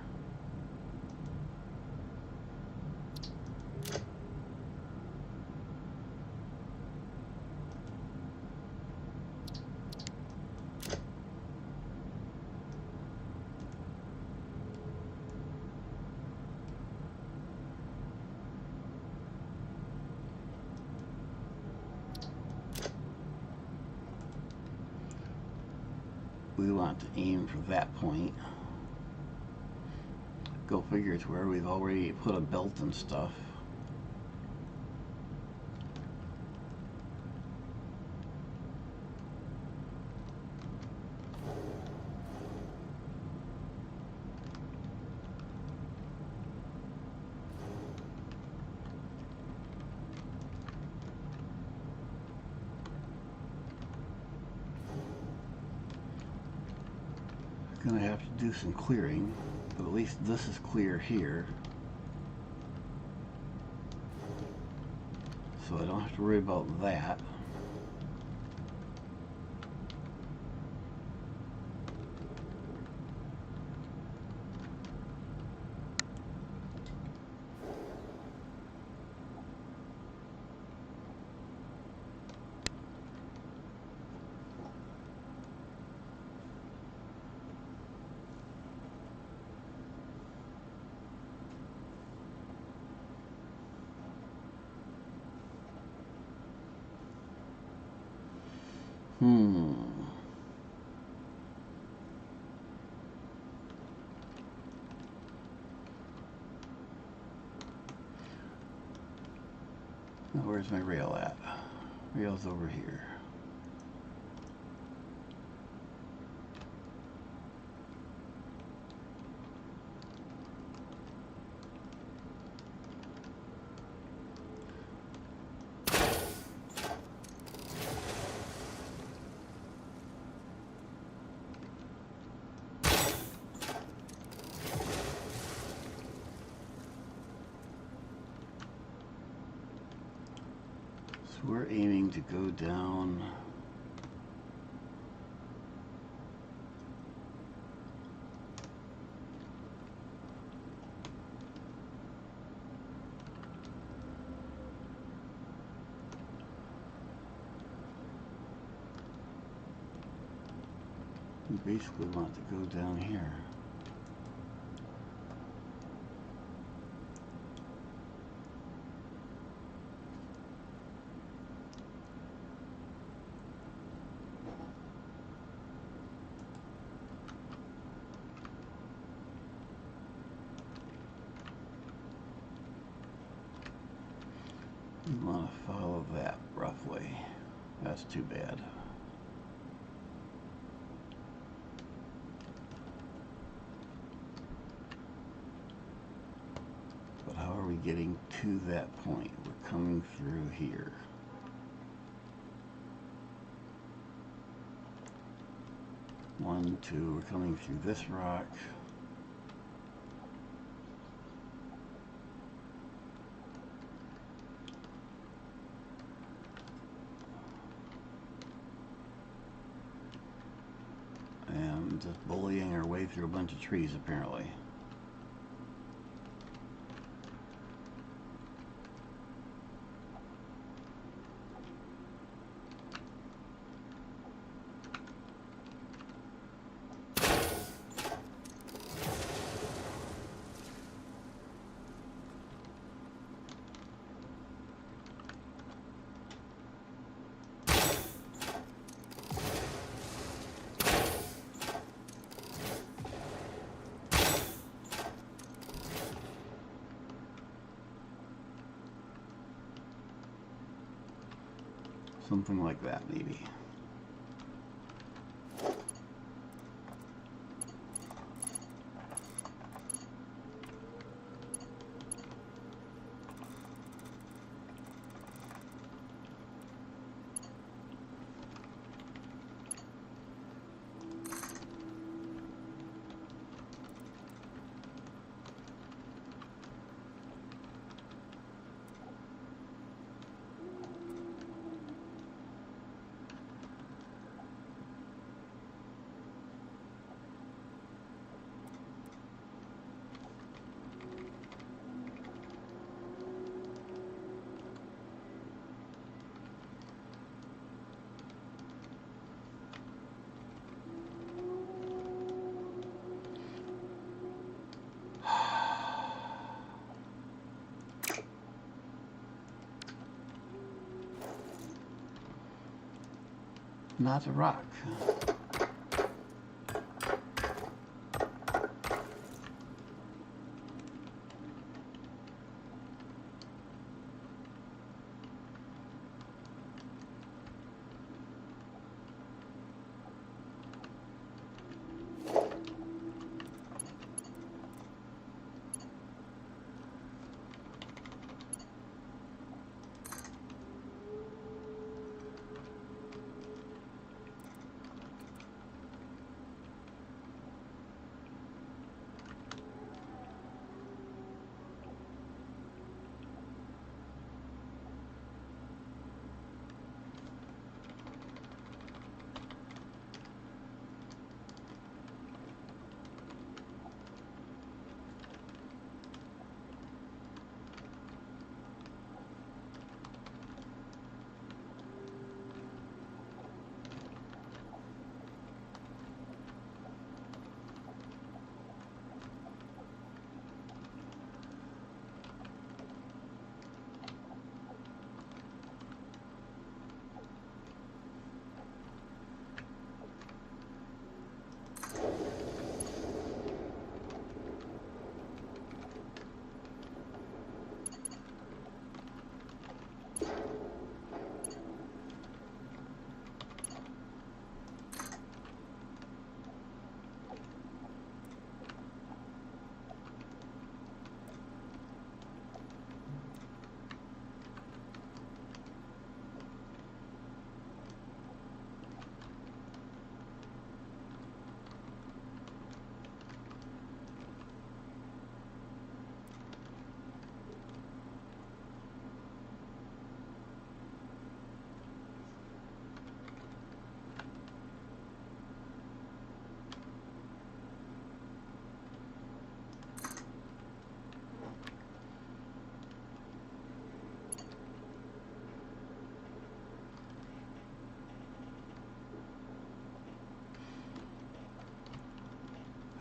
We want to aim for that point. Go figure, it's where we've already put a belt and stuff. Gonna have to do some clearing, but at least this is clear here, so I don't have to worry about that. Now where's my rail at? Rail's over here. So we're aiming to go down we basically want to go down here. We want to follow that roughly. That's too bad. But how are we getting to that point? We're coming through here. One, two, we're coming through this rock. And just bullying our way through a bunch of trees, apparently. Something like that, maybe. Not a rock.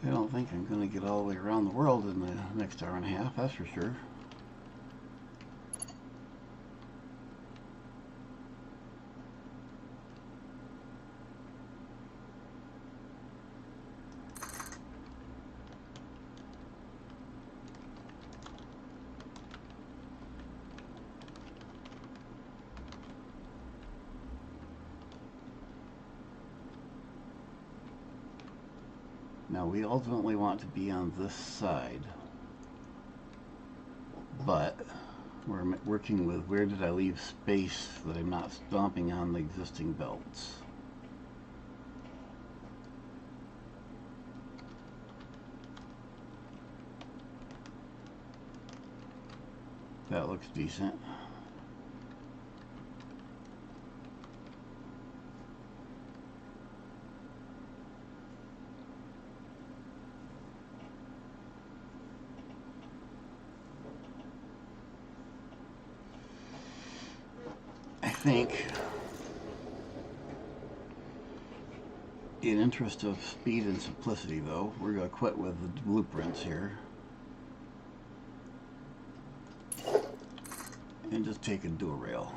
I don't think I'm going to get all the way around the world in the next hour and a half, that's for sure. Now we ultimately want to be on this side, but we're working with where did I leave space that I'm not stomping on the existing belts. That looks decent. I think, in interest of speed and simplicity though, we're going to quit with the blueprints here and just take a dual rail.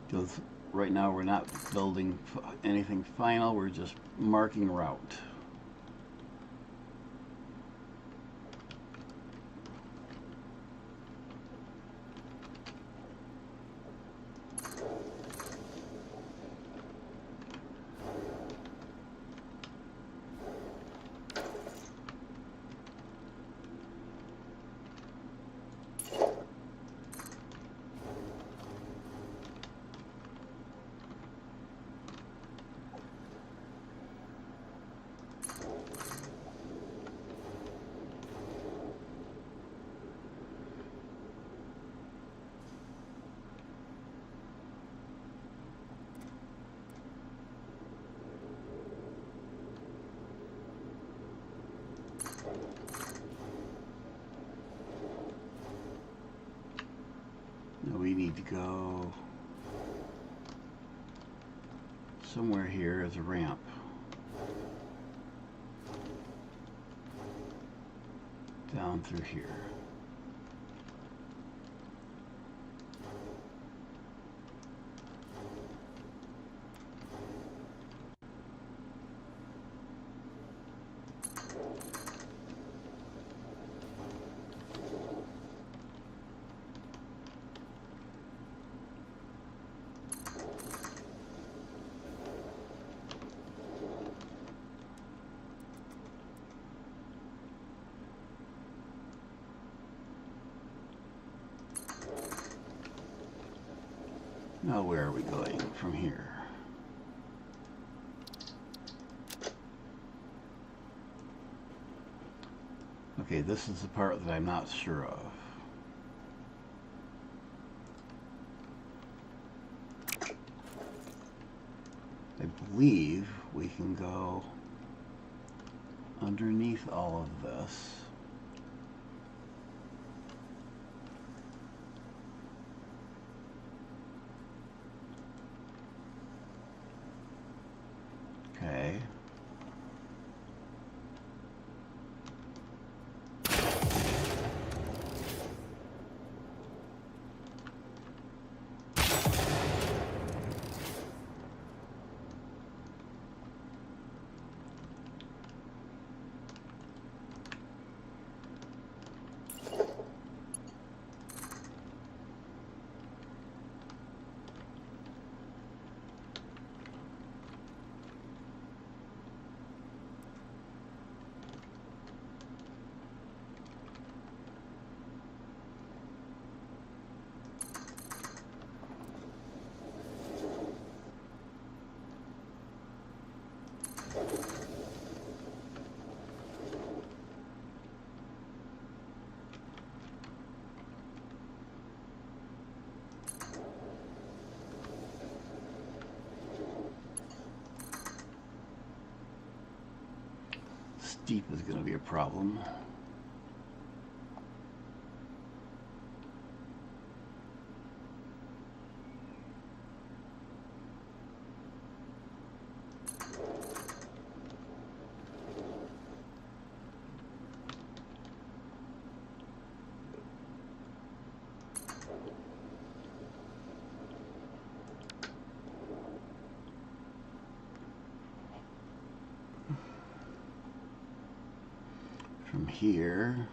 Because right now we're not building anything final, we're just marking route. Now we need to go somewhere here as a ramp. Down through here. Now where are we going from here? Okay, this is the part that I'm not sure of. I believe we can go underneath all of this. Okay. Steep is going to be a problem. here.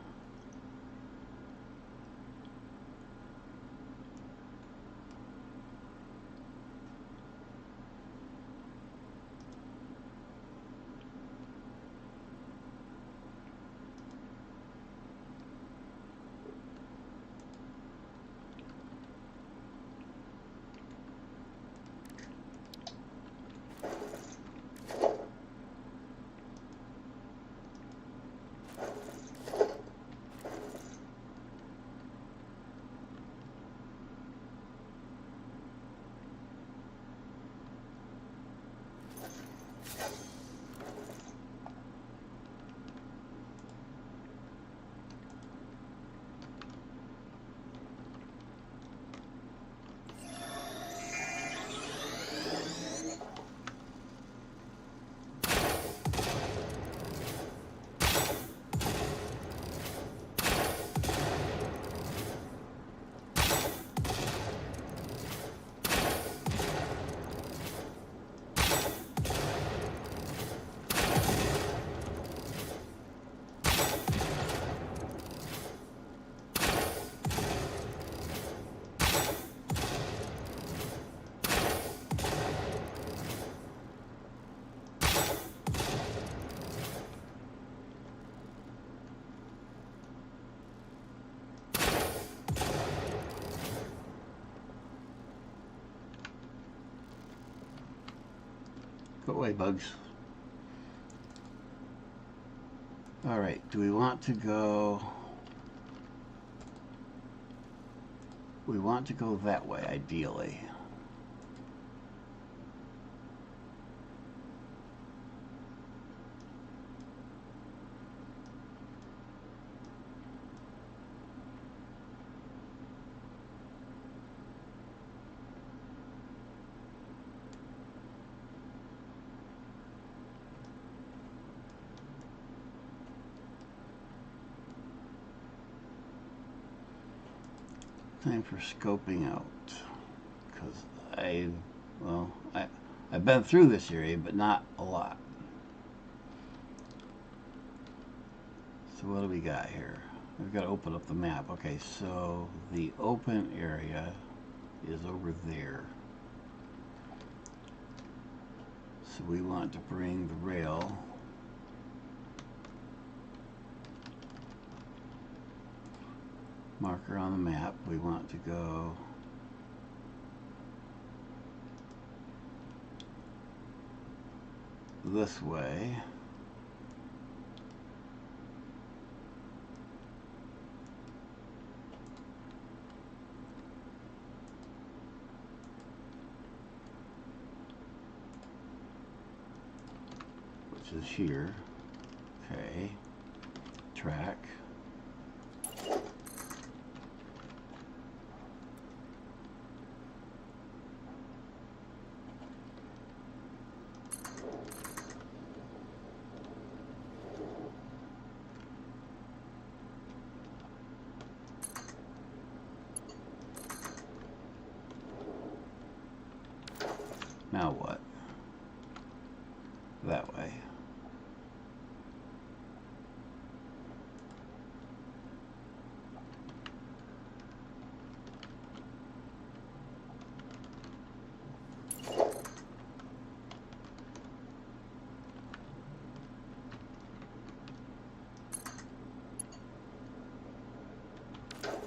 Go away, bugs. All right, do we want to go... We want to go that way, ideally. Time for scoping out, because I've been through this area, but not a lot. So what do we got here? We've got to open up the map. Okay, so the open area is over there. So we want to bring the rail marker on the map. We want to go this way. Which is here. Okay. Track. Now what? That way.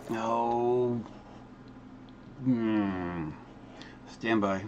No. Stand by.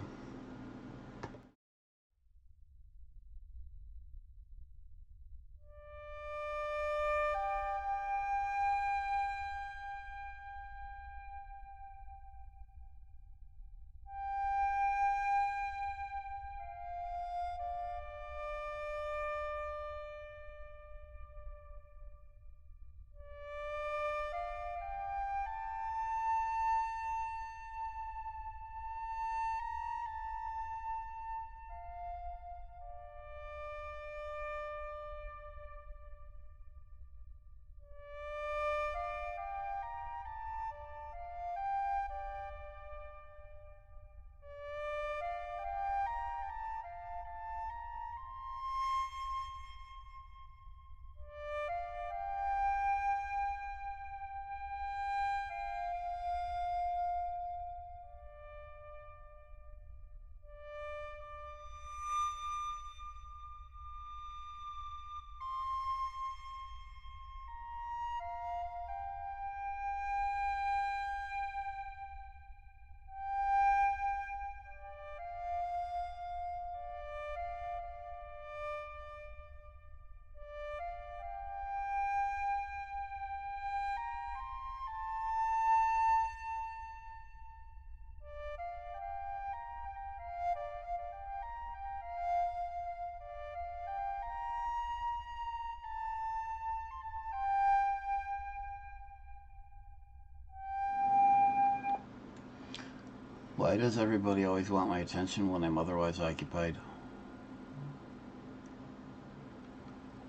Why does everybody always want my attention when I'm otherwise occupied?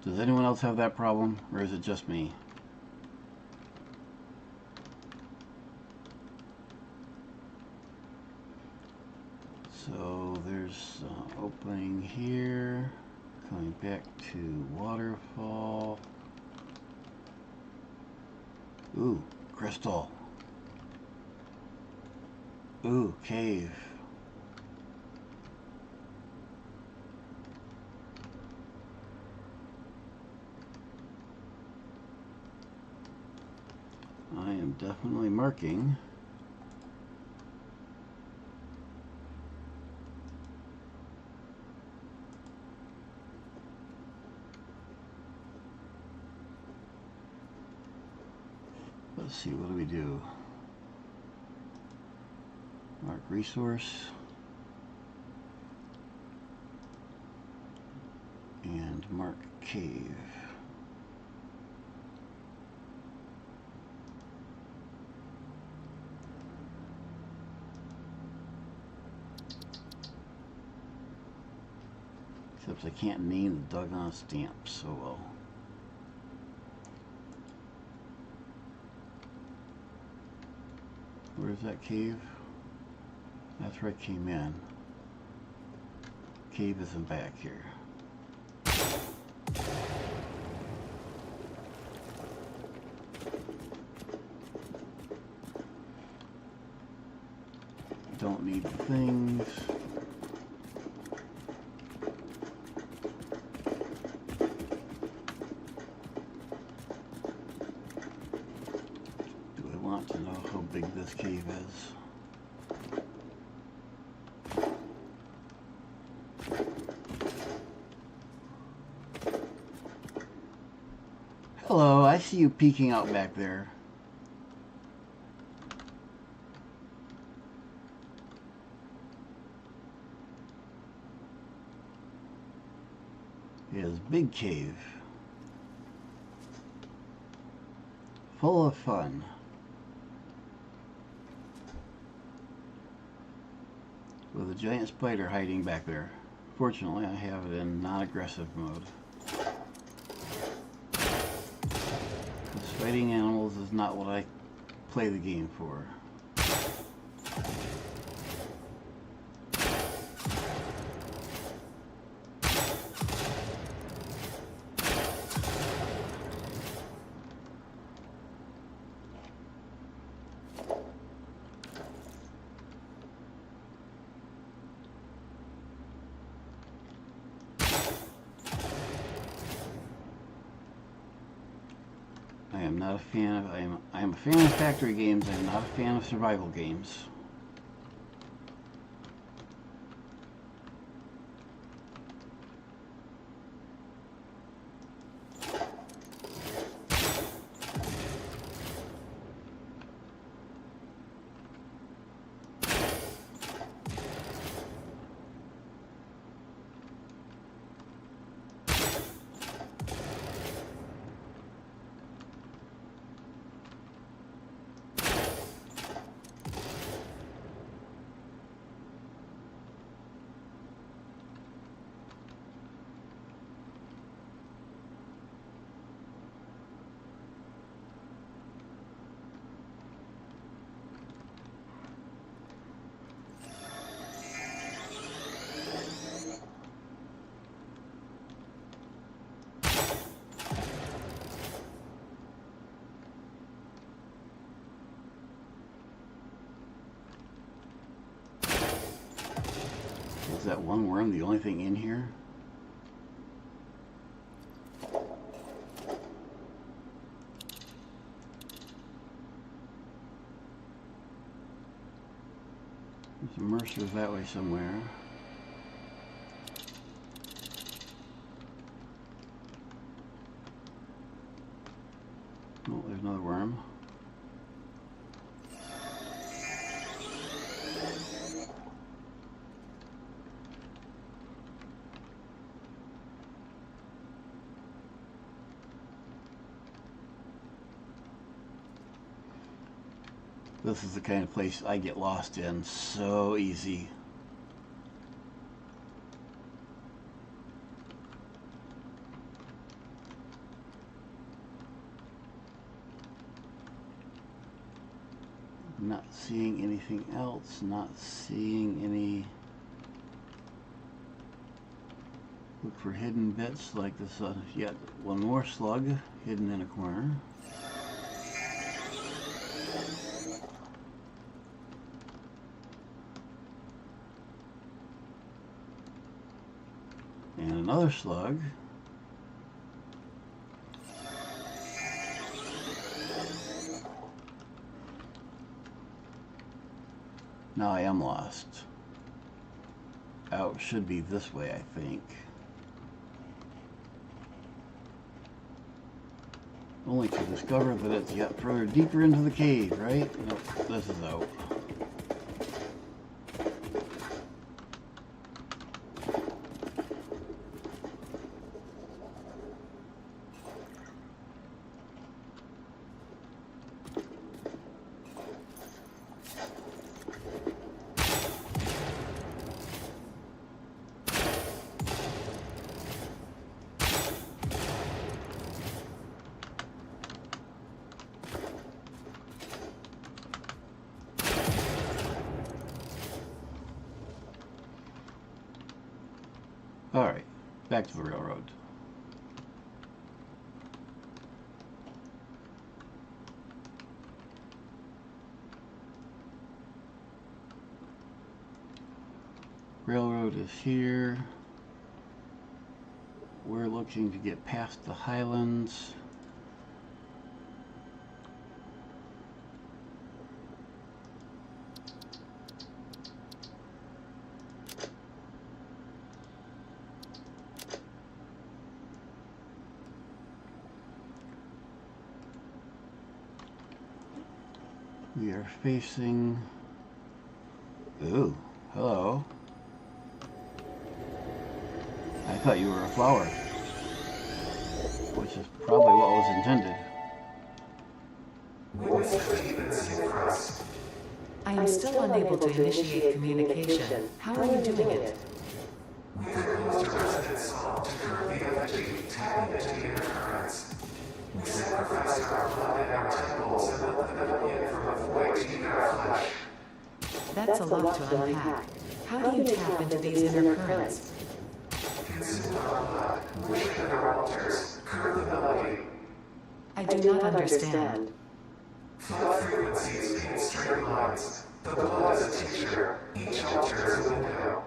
Does anyone else have that problem, or is it just me? So there's an opening here, coming back to waterfall. Ooh, crystal. Ooh, cave. I am definitely marking. Let's see, what do we do? Mark resource. And mark cave. Except I can't name the doggone stamp so well. Where's that cave? That's where I came in. Cave isn't back here. Don't need things. Do I want to know how big this cave is? Hello, I see you peeking out back there. It is big cave. Full of fun. With a giant spider hiding back there. Fortunately, I have it in non-aggressive mode. Fighting animals is not what I play the game for. I am not a fan of. I am a fan of factory games. I am not a fan of survival games. Is that one worm the only thing in here? There's a Mercer that way somewhere. Oh, there's another worm. This is the kind of place I get lost in so easy. Not seeing anything else, not seeing any. Look for hidden bits like this. Yet one more slug hidden in a corner. And another slug. Now I am lost. Out should be this way, I think. Only to discover that it's yet further deeper into the cave, right? Nope, this is out. Alright, back to the railroad. Railroad is here. We're looking to get past the highlands. We are facing... Ooh, hello. I thought you were a flower, which is probably what was intended. I am still unable to initiate communication. How are you doing it? We proposed a resident salt to curb the energy tapping into the inner currents. We sacrificed our blood and our temples and let the metal in from a void to eat our flesh. That's a lot to unpack. How do you tap into these inner currents? Consume our blood, awaken our altars, curb the melody. I do not understand. Flood frequencies paint straight lines. The blood is a teacher, each altar is a window.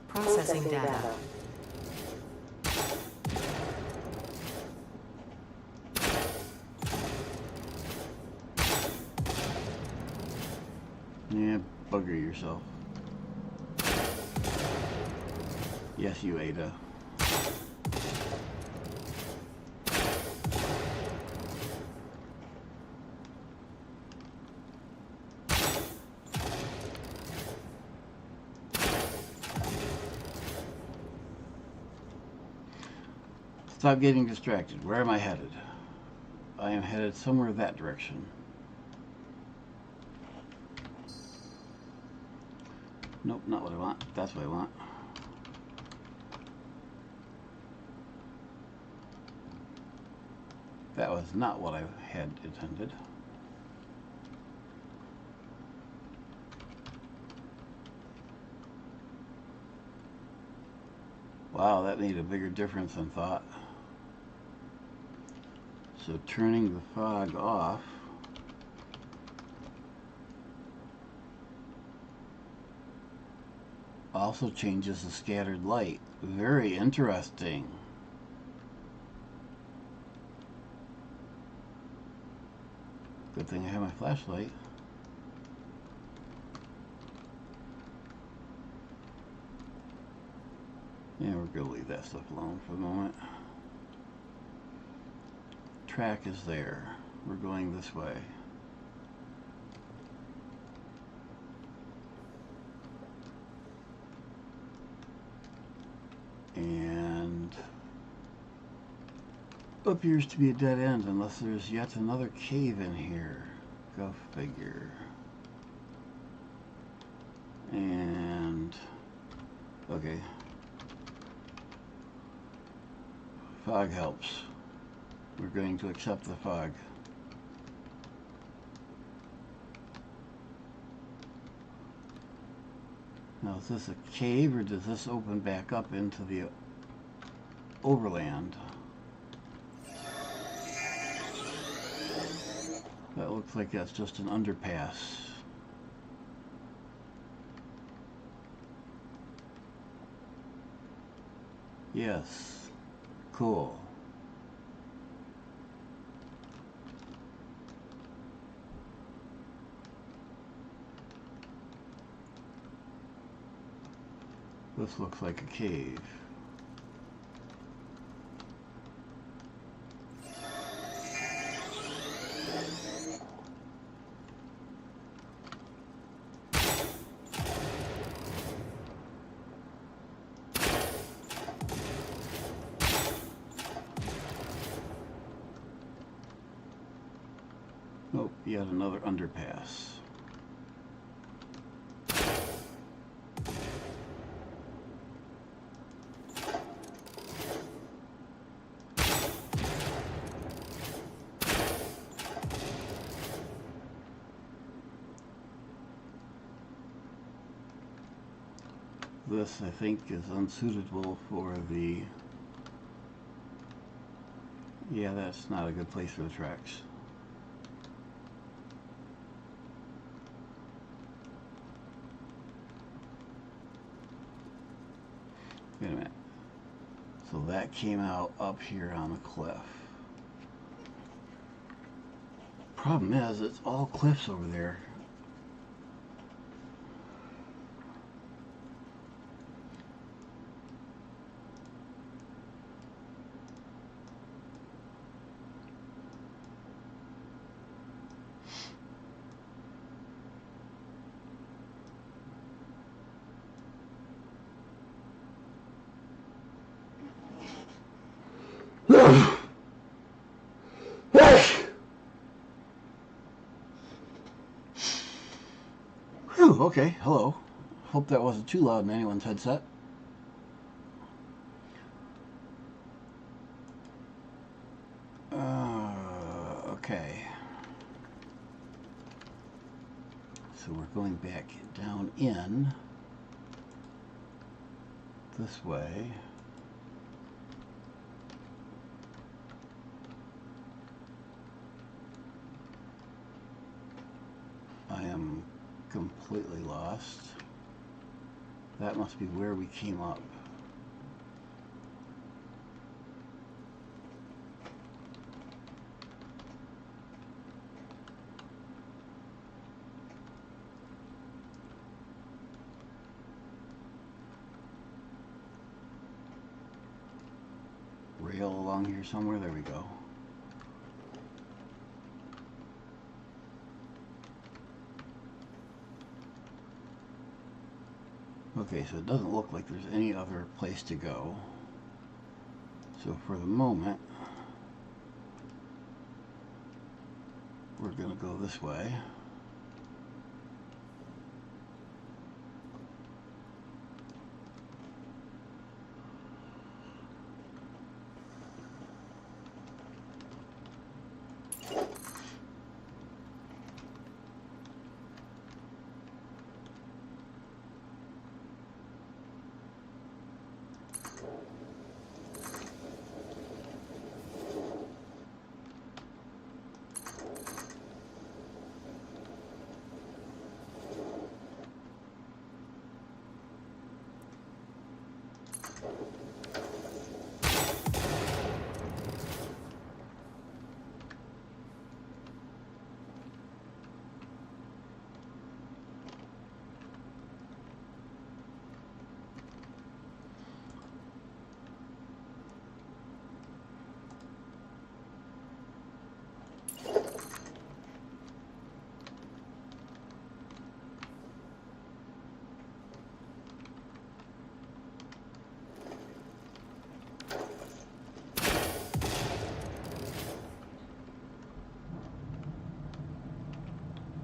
Processing data. Yeah, bugger yourself. Yes, you Ada. Stop getting distracted. Where am I headed? I am headed somewhere that direction. Nope, not what I want. That's what I want. That was not what I had intended. Wow, that made a bigger difference than thought. So turning the fog off also changes the scattered light. Very interesting. Good thing I have my flashlight. Yeah, we're going to leave that stuff alone for the moment. Track is there. We're going this way. And appears to be a dead end unless there's yet another cave in here. Go figure. Okay. Fog helps. We're going to accept the fog. Now, is this a cave, or does this open back up into the overland? That looks like that's just an underpass. Yes. Cool. This looks like a cave. Nope, yet another underpass. This, I think, is unsuitable for the... Yeah, that's not a good place for the tracks. Wait a minute. So that came out up here on the cliff. Problem is, it's all cliffs over there. Whew, okay, hello. Hope that wasn't too loud in anyone's headset. Okay. So we're going back down in this way. I am completely lost. That must be where we came up. Rail along here somewhere, there we go. Okay, so it doesn't look like there's any other place to go. So for the moment, we're going to go this way.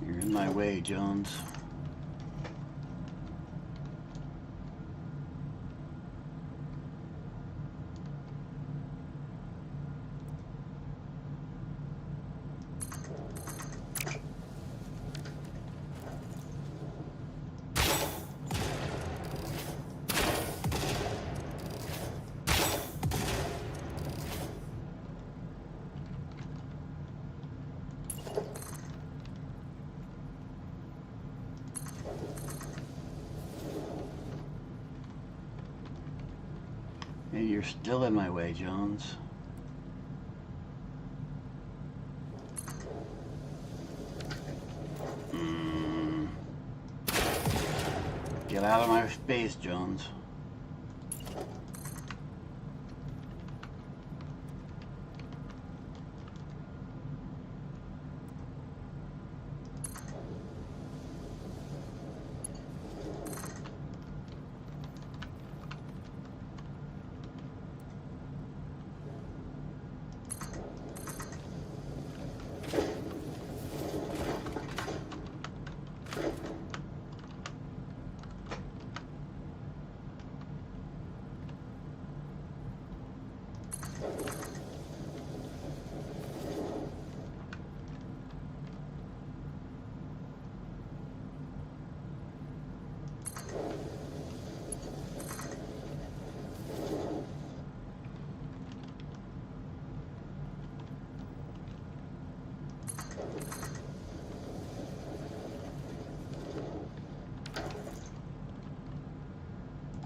You're in my way, Jones. you're still in my way, Jones. Get out of my space, Jones.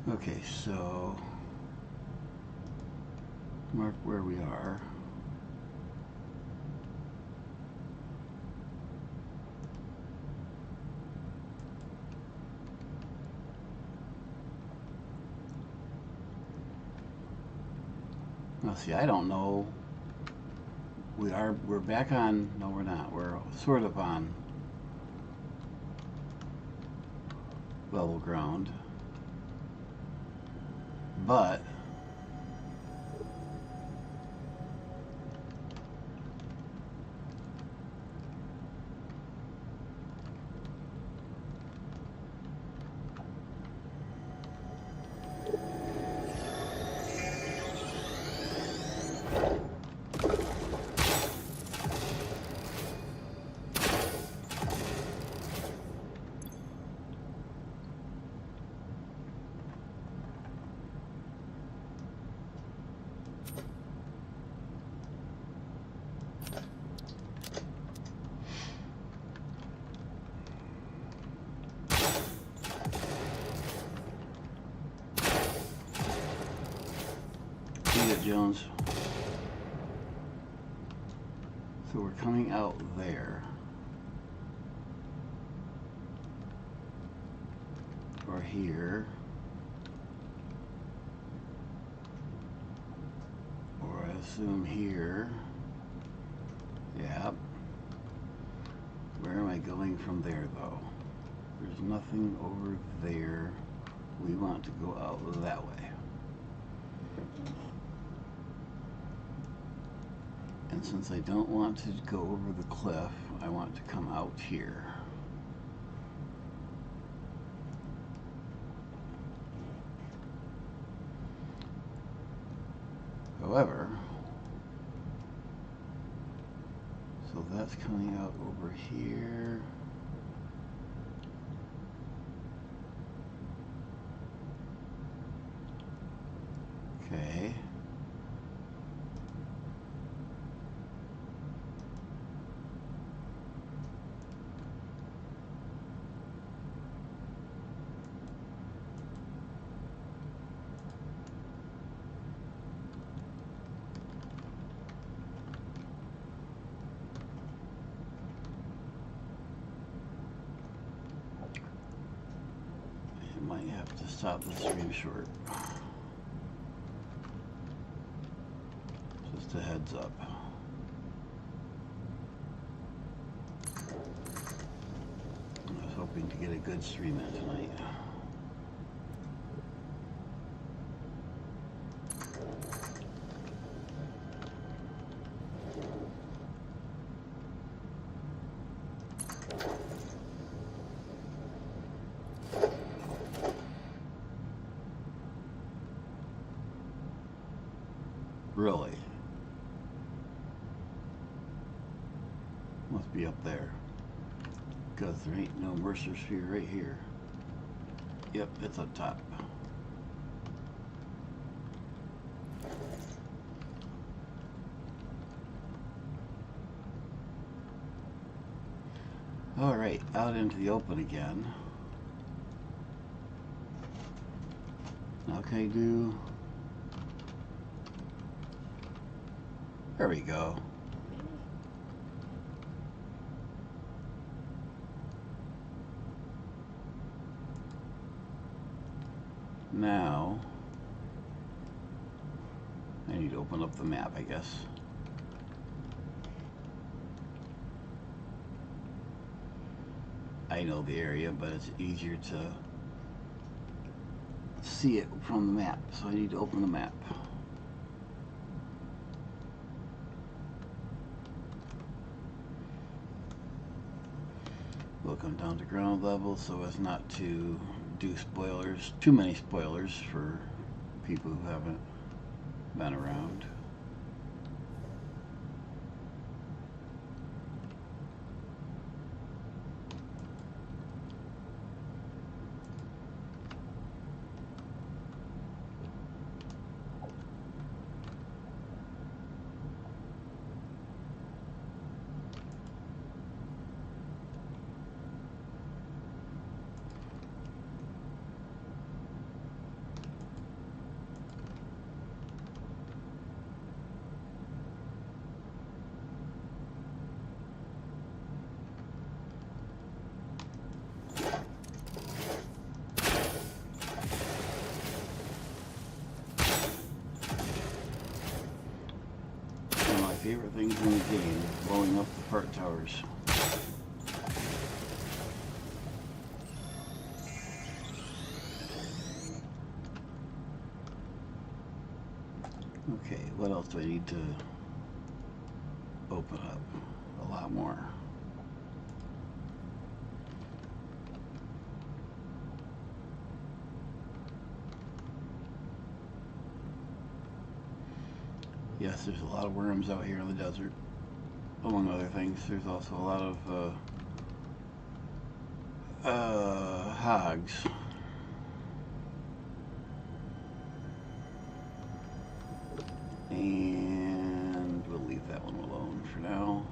Okay, so mark where we are. Now see, I don't know. We're back on, no we're not. We're sort of on level ground. But Jones. So we're coming out there. Or here. Or I assume here. Yep. Where am I going from there though? There's nothing over there. We want to go out that way. And since I don't want to go over the cliff, I want to come out here. However, so that's coming out over here. Okay. Might have to stop the stream short. Just a heads up. I was hoping to get a good stream in tonight. Really? Must be up there. Because there ain't no Mercer sphere right here. Yep, it's up top. Alright, out into the open again. Now can I do There we go. Now, I need to open up the map, I guess. I know the area, but it's easier to see it from the map, so I need to open the map. We'll come down to ground level so as not to do spoilers, too many spoilers for people who haven't been around. Favorite things in the game, blowing up the fart towers. Okay, what else do I need to open up? A lot more. Yes, there's a lot of worms out here in the desert, among other things. There's also a lot of hogs. And we'll leave that one alone for now.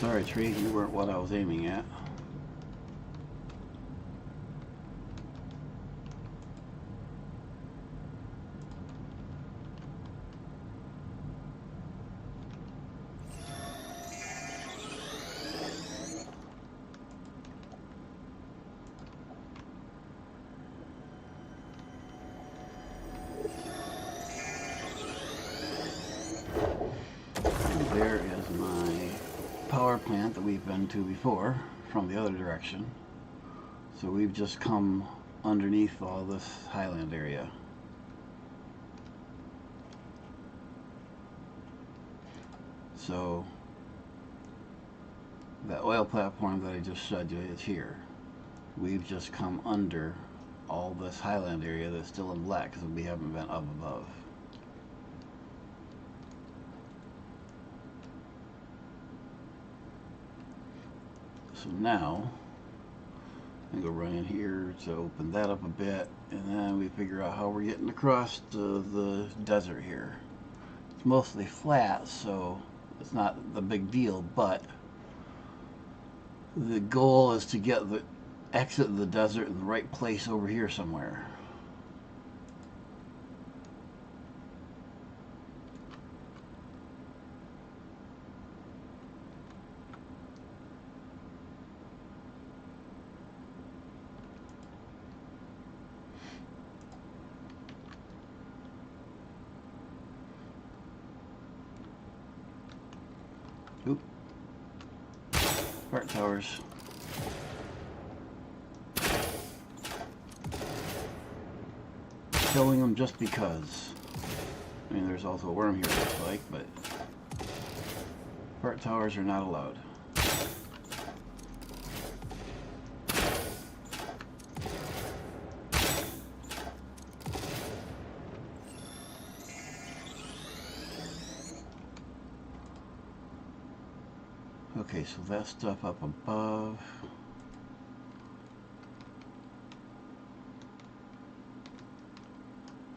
Sorry, tree, you weren't what I was aiming at. And there is my power plant that we've been to before from the other direction. So we've just come underneath all this highland area. So that oil platform that I just showed you is here. We've just come under all this highland area that's still in black because we haven't been up above. So now I go run in here to open that up a bit, and then we figure out how we're getting across the desert here. It's mostly flat, so it's not the big deal, but the goal is to get the exit the desert in the right place over here somewhere. Oop. Fart towers. Killing them just because. I mean, there's also a worm here, it looks like, but fart towers are not allowed. Okay, so that stuff up above.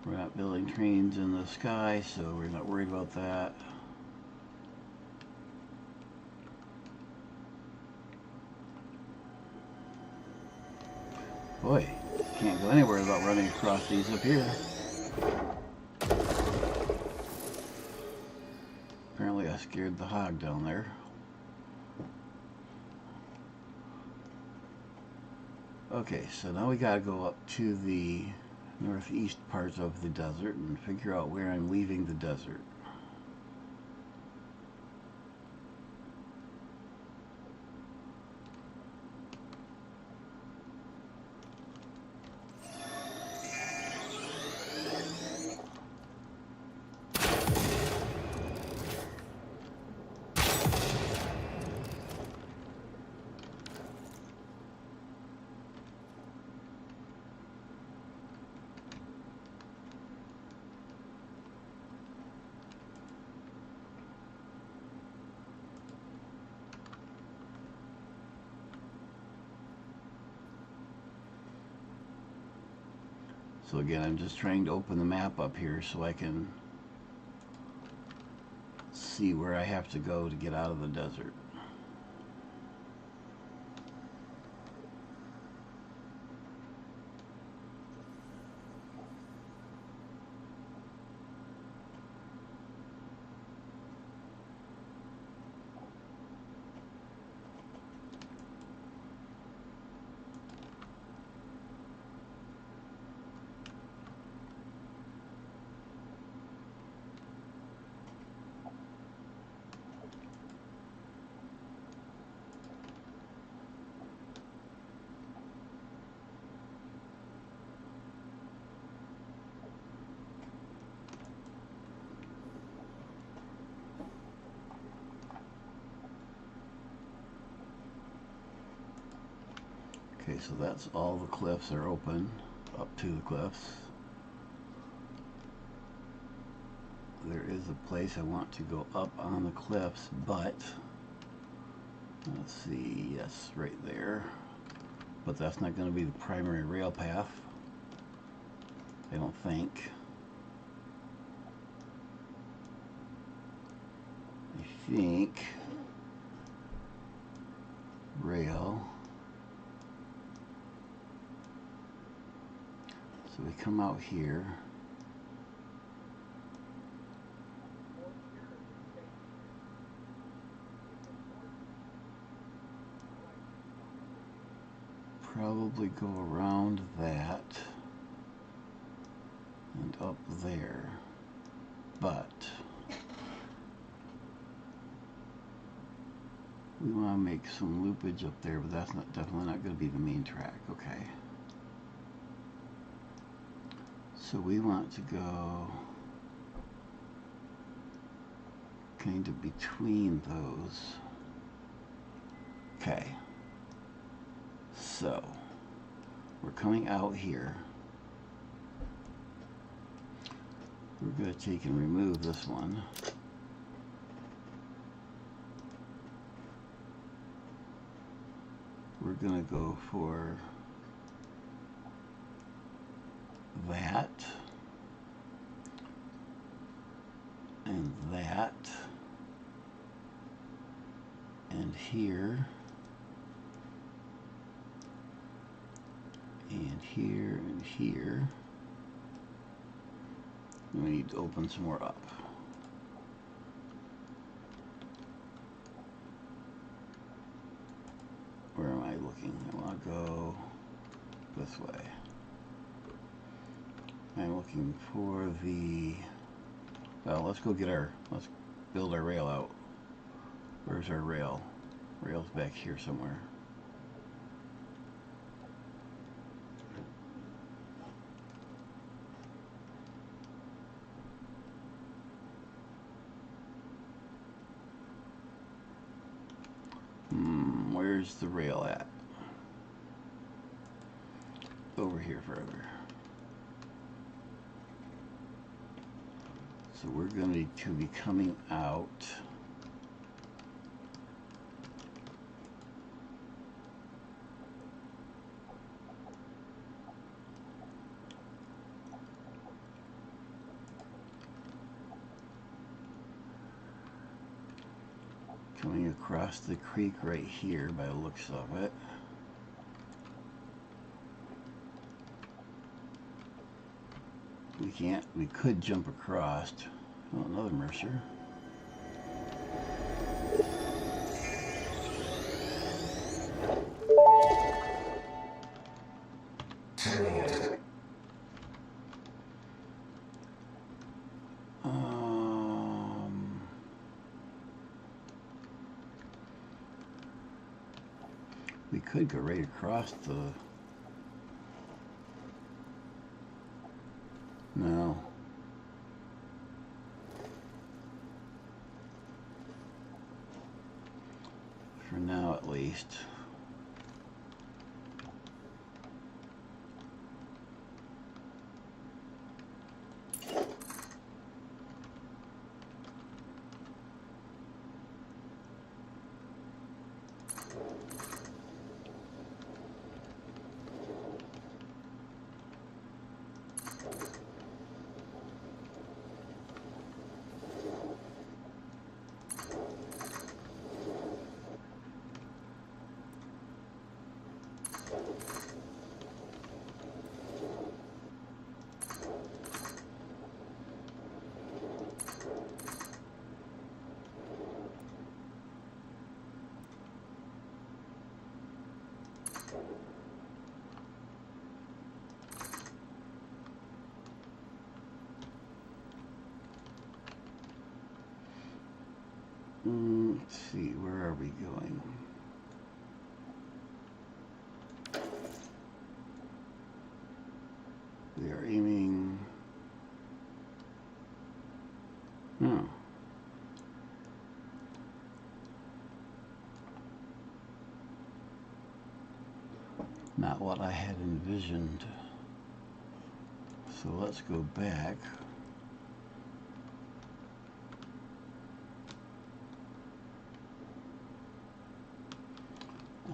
We're not building trains in the sky, so we're not worried about that. Boy, can't go anywhere without running across these up here. Apparently I scared the hog down there. Okay, so now we gotta go up to the northeast parts of the desert and figure out where I'm leaving the desert. So again, I'm just trying to open the map up here so I can see where I have to go to get out of the desert. Okay, so that's all the cliffs are open, up to the cliffs. There is a place I want to go up on the cliffs, but let's see, yes, right there. But that's not going to be the primary rail path, I don't think. I think rail. So we come out here. Probably go around that and up there, but we want to make some loopage up there, but that's definitely not going to be the main track. Okay. So we want to go kind of between those. Okay. So we're coming out here. We're going to take and remove this one. gonna go for that and that and here and here and here. We need to open some more up. Where am I looking? I want to go this way. I'm looking for the, well, let's build our rail out. Where's our rail? Rail's back here somewhere. Where's the rail at? Over here further. So we're going to be coming out across the creek right here by the looks of it. We could jump across. Oh, another Mercer. We could go right across the... No. For now, at least. Let's see, where are we going? We are aiming... No. Not what I had envisioned. So let's go back.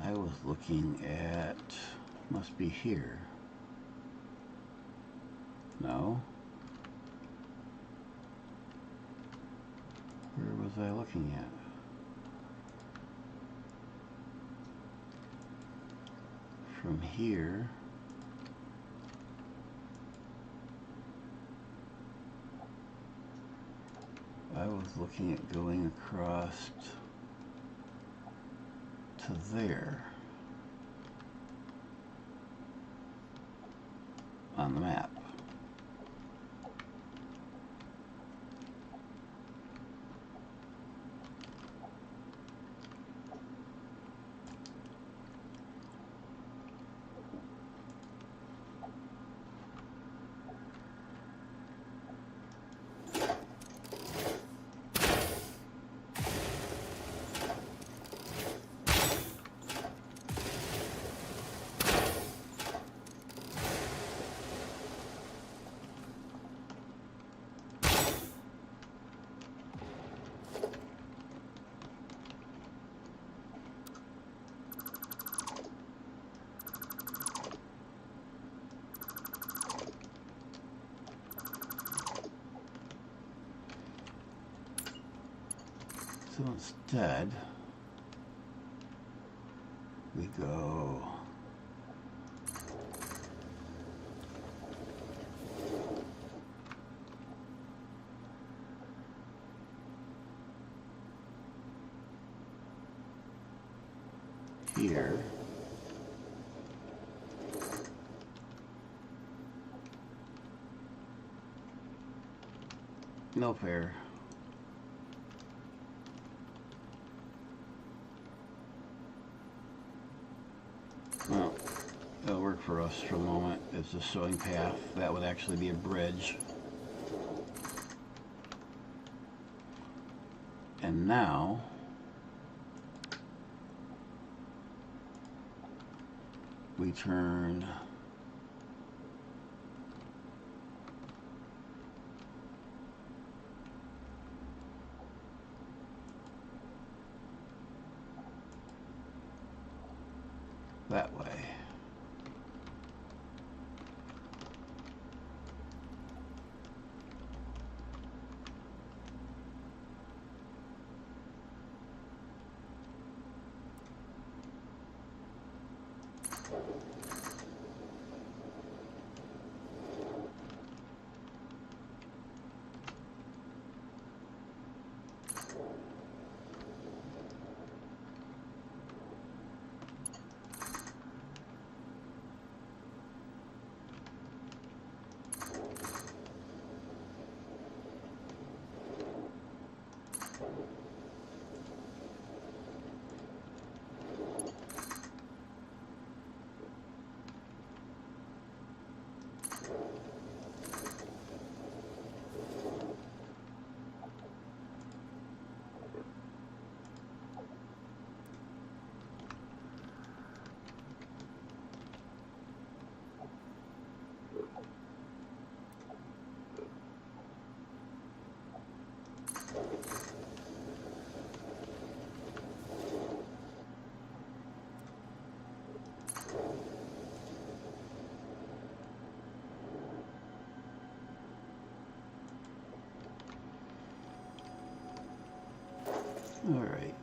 I was looking at, must be here. No. Where was I looking at? From here. I was looking at going across to there on the map. So instead, we go here. No fair. Well, that'll work for us for the moment. It's a sewing path. That would actually be a bridge. And now we turn that way. All right.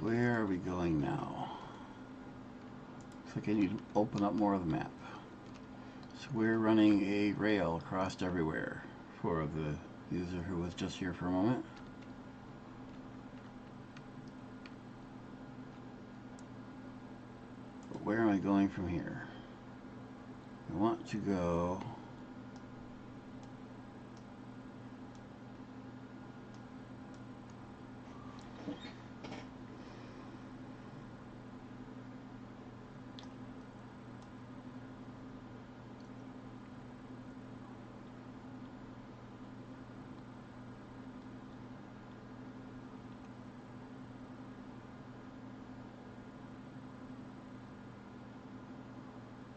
Where are we going now? Looks like I need to open up more of the map. So we're running a rail across everywhere for the user who was just here for a moment. But where am I going from here? I want to go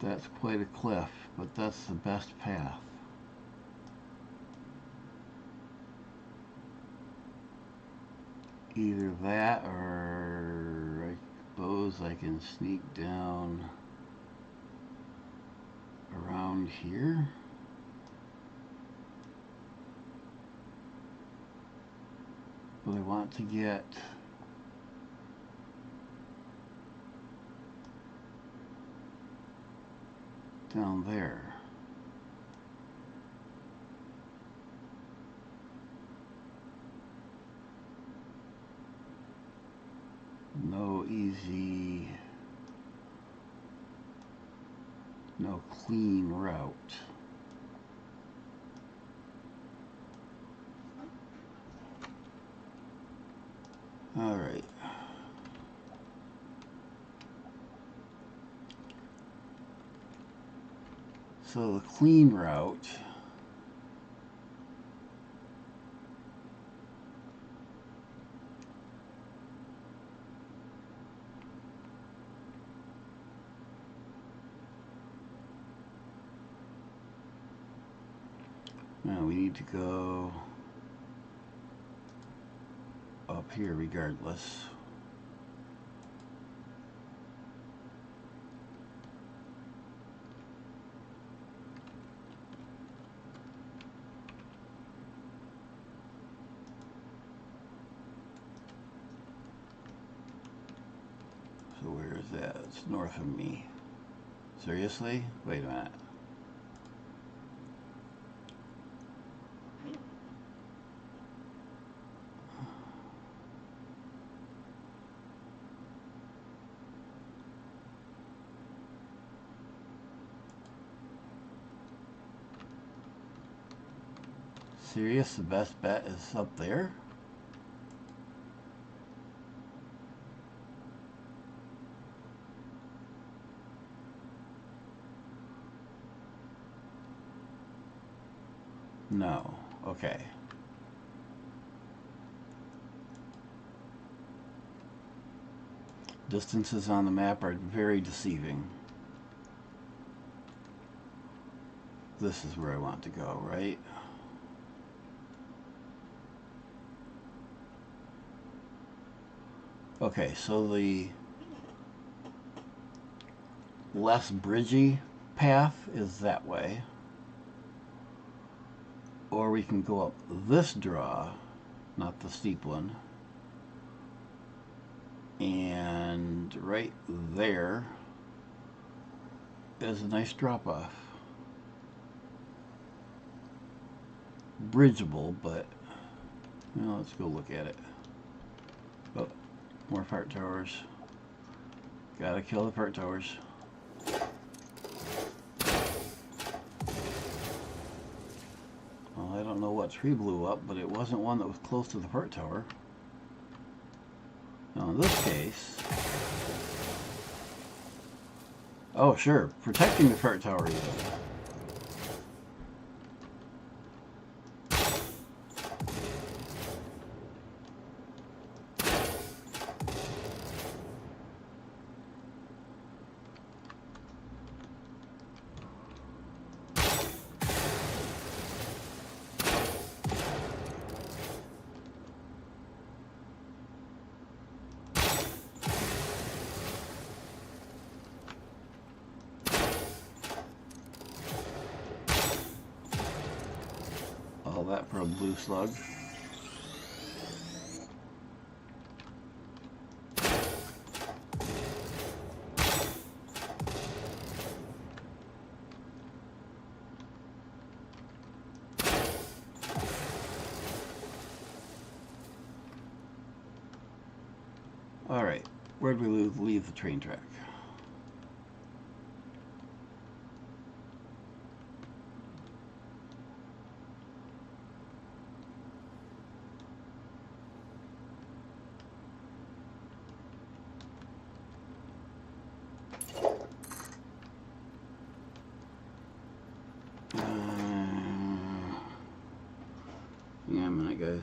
that's quite a cliff, but that's the best path. Either that or I suppose I can sneak down around here. But I want to get down there. No easy, no clean route. All right. So the clean route now we need to go up here regardless. Where's that? It's north of me. Seriously? Wait a minute. Serious? The best bet is up there? No. Okay. Distances on the map are very deceiving. This is where I want to go, right? Okay, so the less bridgy path is that way. Or we can go up this draw, not the steep one. And right there is a nice drop off. Bridgeable, but well, let's go look at it. Oh, more fart towers. Gotta kill the fart towers. Well, I don't know what tree blew up, but it wasn't one that was close to the fart tower. Now in this case, oh sure, protecting the fart tower even. All that for a blue slug. All right, where did we leave the train track? Yeah, a minute, guys.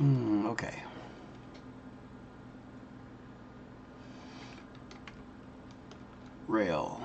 Okay. Rail.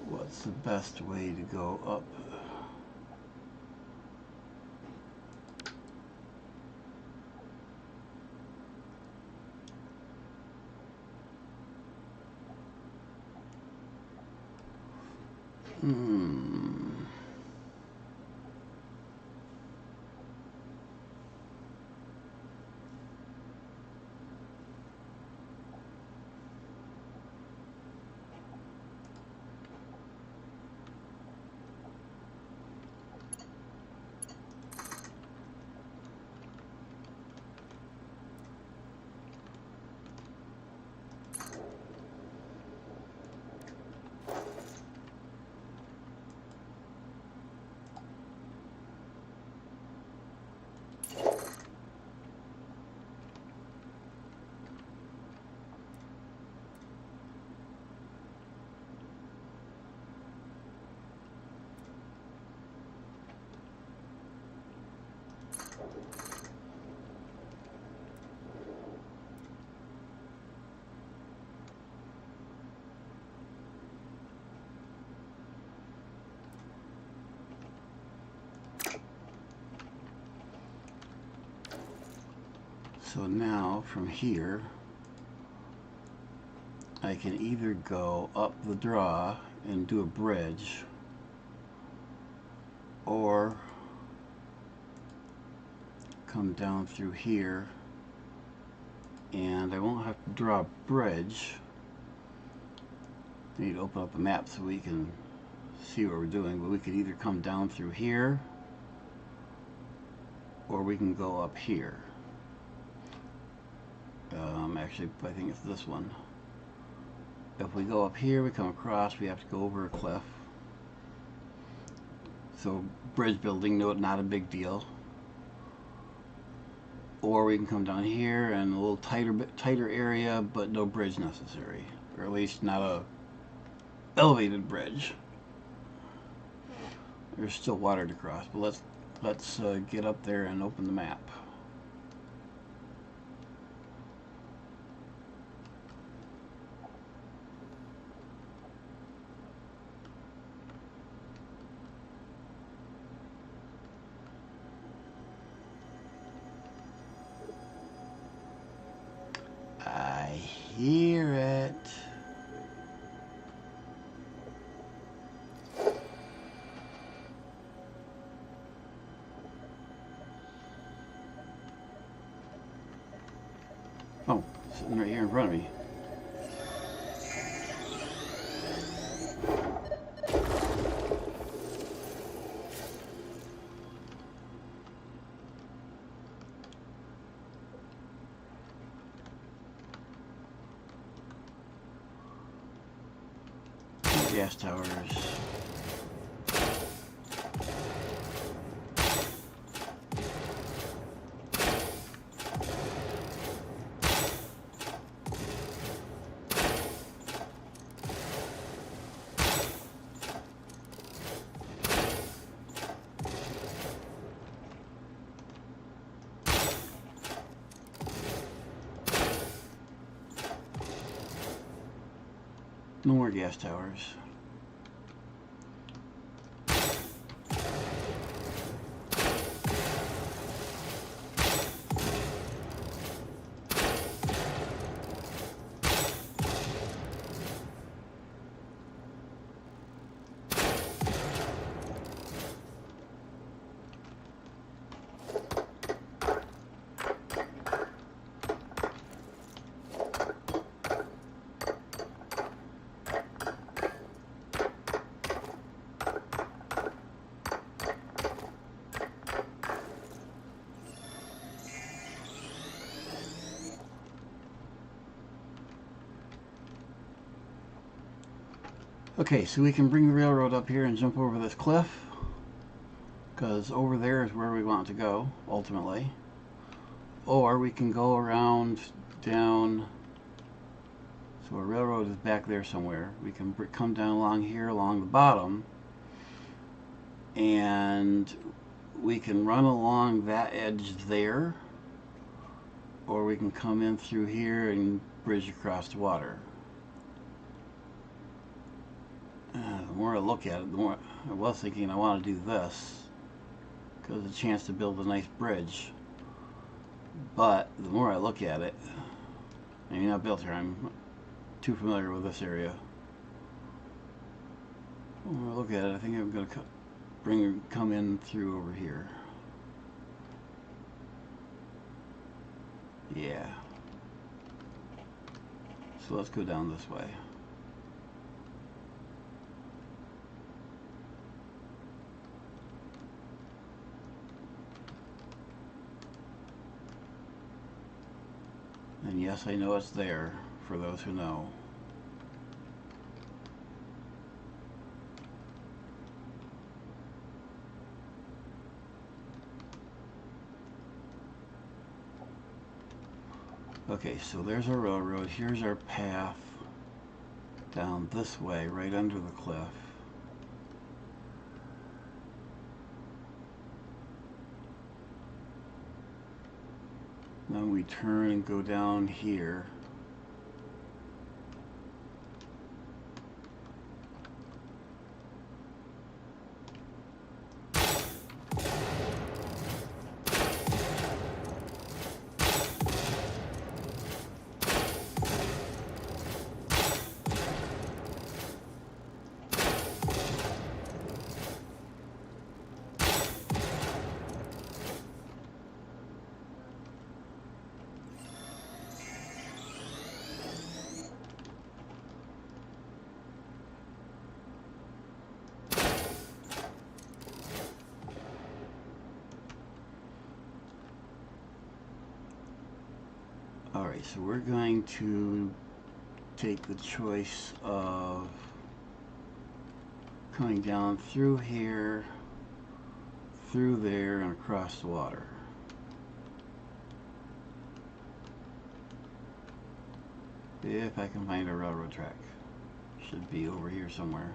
What's the best way to go up? So now from here, I can either go up the draw and do a bridge, or come down through here, and I won't have to draw a bridge. I need to open up a map so we can see what we're doing, but we could either come down through here, or we can go up here. Actually, I think it's this one. If we go up here, we come across, we have to go over a cliff. So bridge building, no, not a big deal. Or we can come down here and a little tighter area, but no bridge necessary, or at least not a elevated bridge. There's still water to cross, but let's get up there and open the map. I hear it. Oh, sitting right here in front of me. Gas towers. No more gas towers. Okay, so we can bring the railroad up here and jump over this cliff, because over there is where we want to go, ultimately. Or we can go around down, so a railroad is back there somewhere. We can come down along here, along the bottom, and we can run along that edge there, or we can come in through here and bridge across the water. The more I look at it, the more I was thinking I want to do this, because it's a chance to build a nice bridge. But the more I look at it, I mean, not built here, I'm too familiar with this area. The more I look at it, I think I'm going to come in through over here. Yeah. So let's go down this way. And yes, I know it's there, for those who know. Okay, so there's our railroad. Here's our path down this way, right under the cliff. Then we turn and go down here. Alright, so we're going to take the choice of coming down through here, through there, and across the water. If I can find a railroad track. Should be over here somewhere.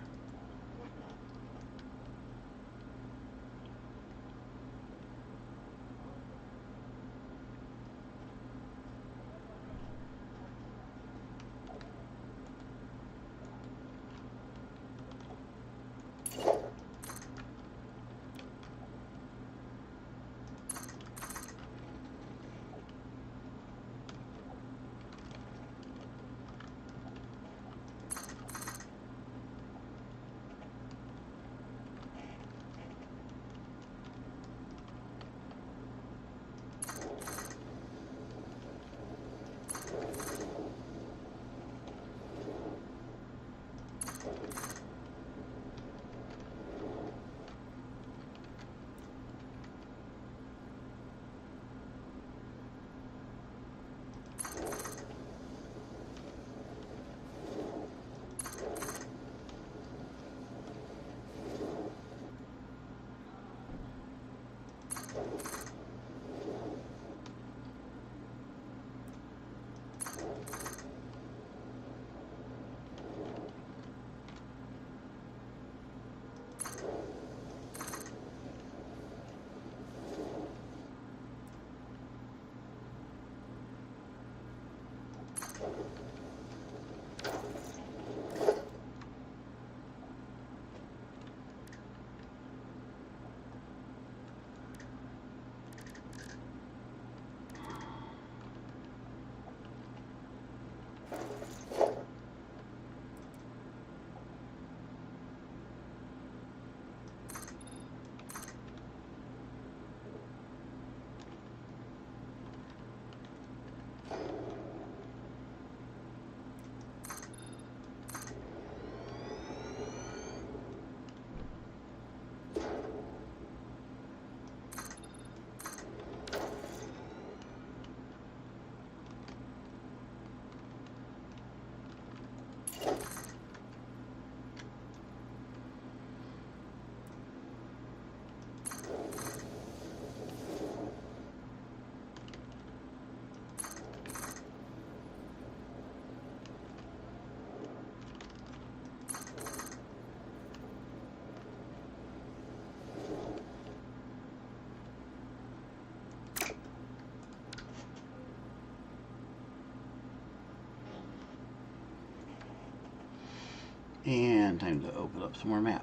And time to open up some more map.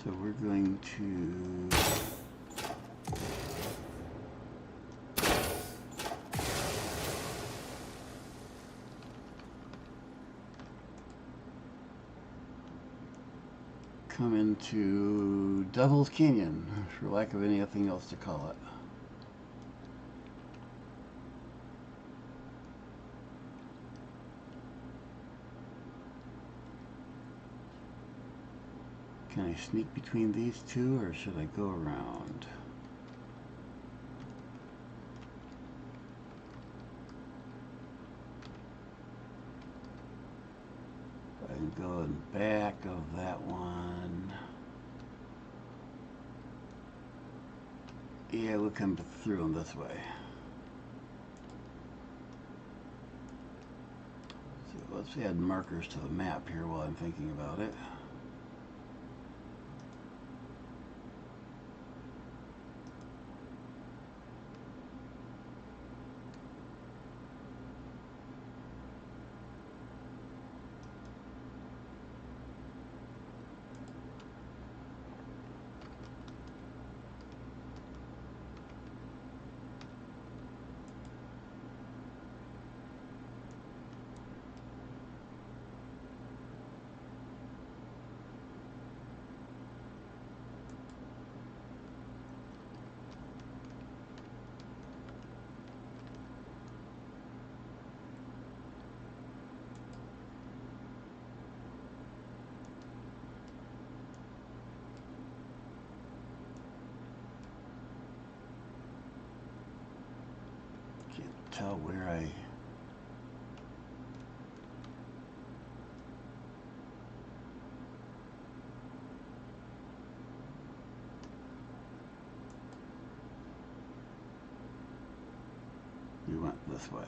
So we're going to come into Devil's Canyon, for lack of anything else to call it. Can I sneak between these two, or should I go around? I'm going back of that one. Yeah, we'll come through them this way. So let's add markers to the map here while I'm thinking about it. Can't tell where I... We went this way.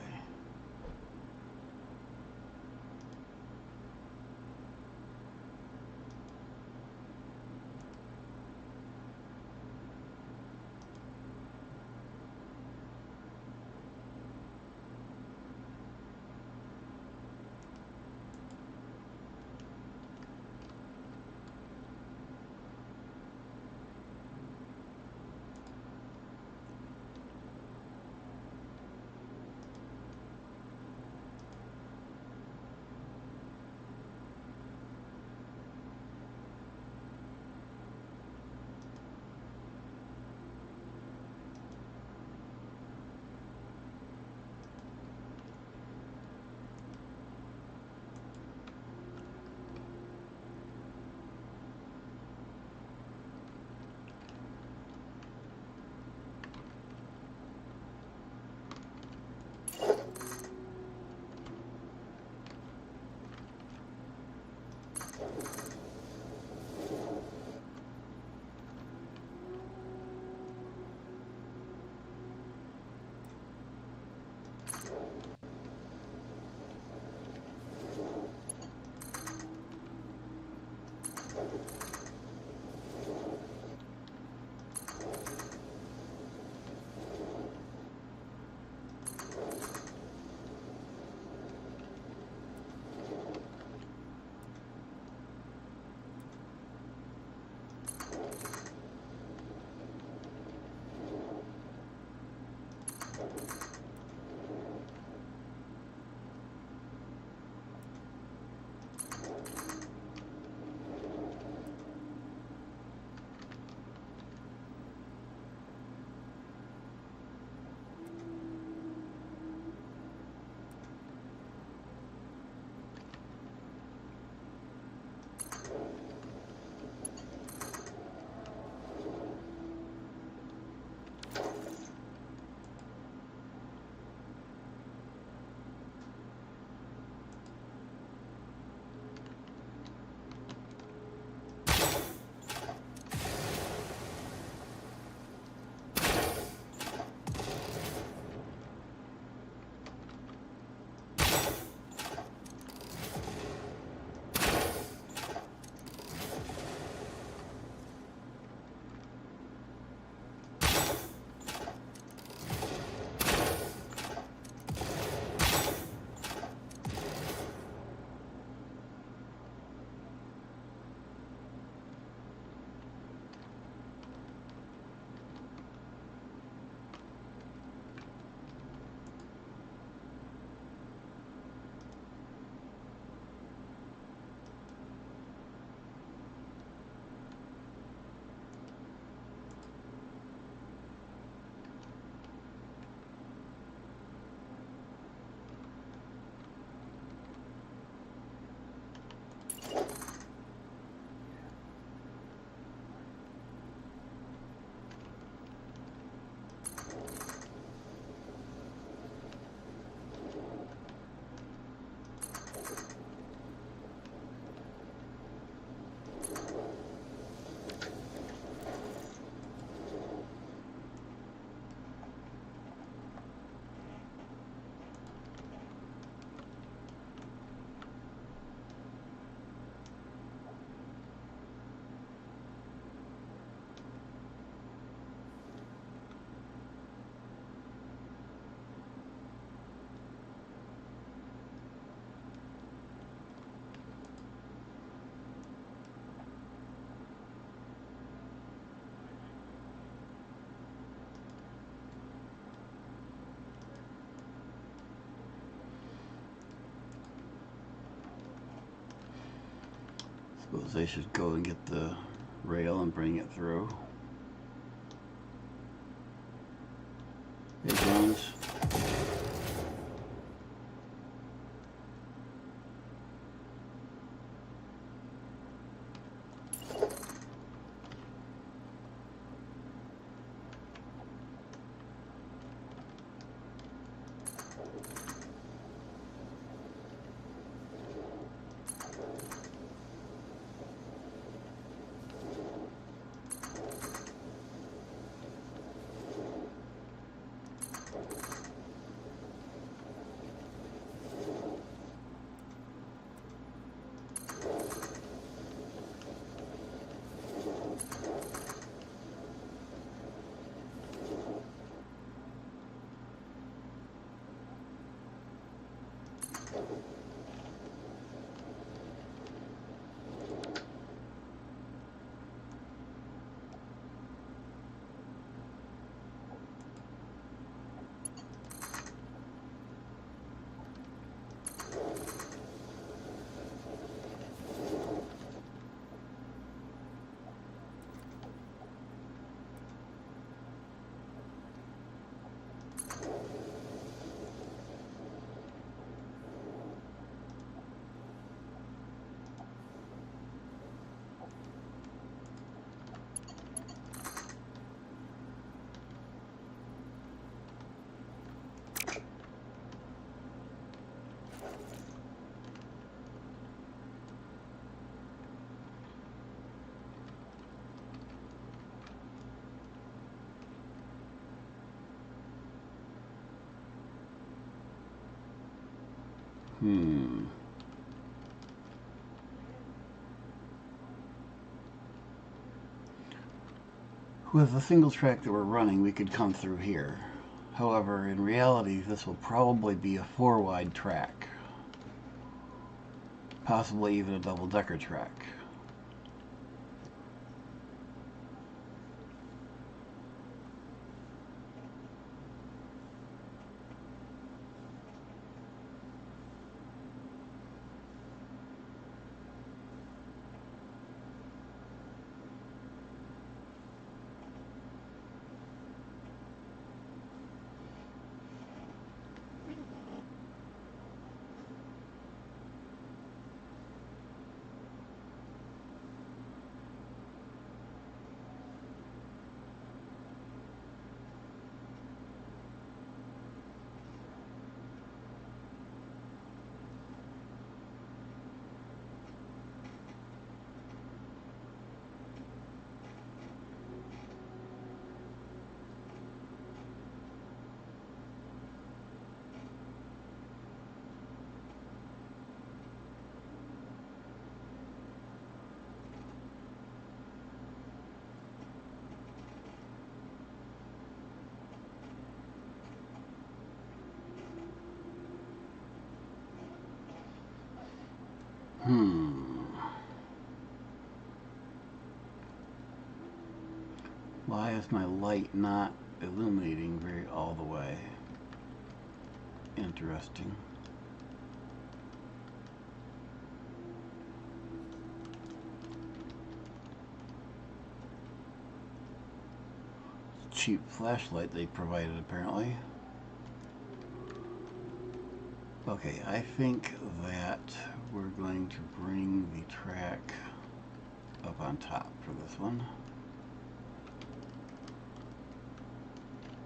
Suppose they should go and get the rail and bring it through. Hey, Jones. With the single track that we're running, we could come through here. However, in reality, this will probably be a 4-wide track. Possibly even a double-decker track. Why is my light not illuminating very all the way? Interesting. Cheap flashlight they provided apparently. Okay, I think that we're going to bring the track up on top for this one.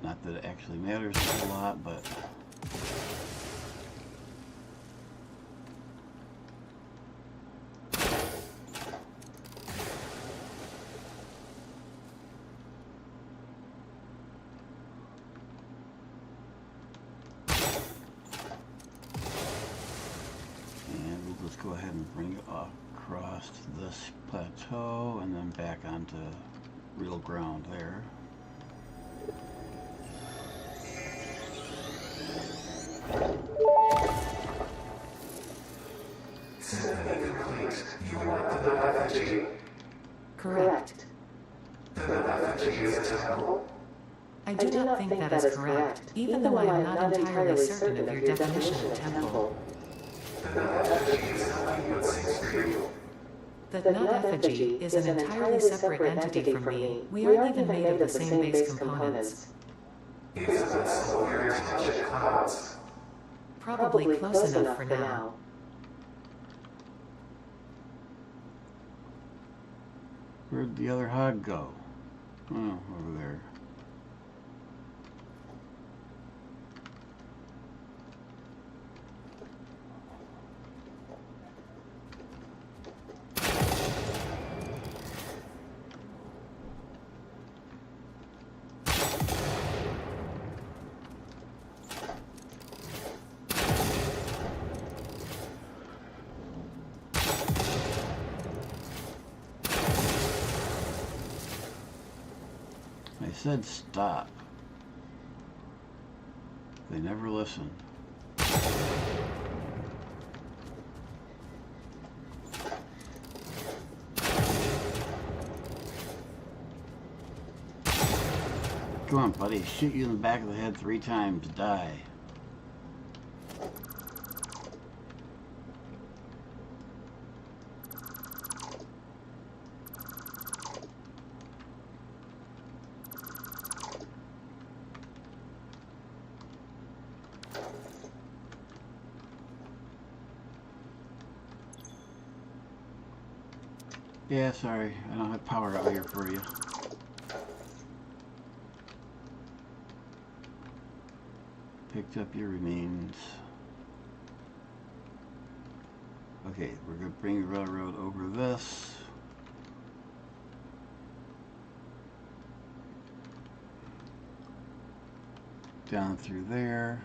Not that it actually matters a lot, but let's go ahead and bring it across this plateau and then back onto real ground there. Symphony complete. You want the nut effigy? Correct. The nut effigy is a temple? I do not think that is correct, even though I am not entirely certain of your definition of temple. The nut effigy is helping what sings for you. The nut effigy is an entirely separate entity from me. We aren't even made of the same base components. These have been some very intelligent clouds. Probably close enough for now. Where'd the other hog go? Oh, over there. I said stop. They never listen. Come on, buddy. Shoot you in the back of the head 3 times. Die. Yeah, sorry. I don't have power out here for you. Picked up your remains. Okay, we're going to bring the railroad over this. Down through there.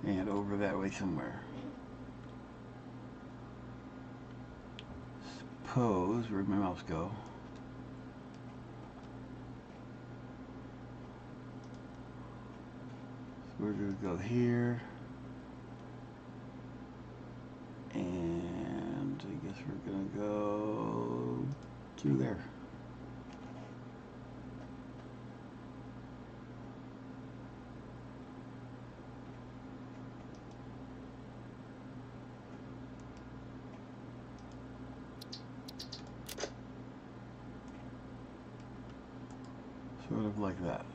And over that way somewhere. Suppose, where'd my mouse go? So we're going to go here. And I guess we're going to go through there. Sort of like that.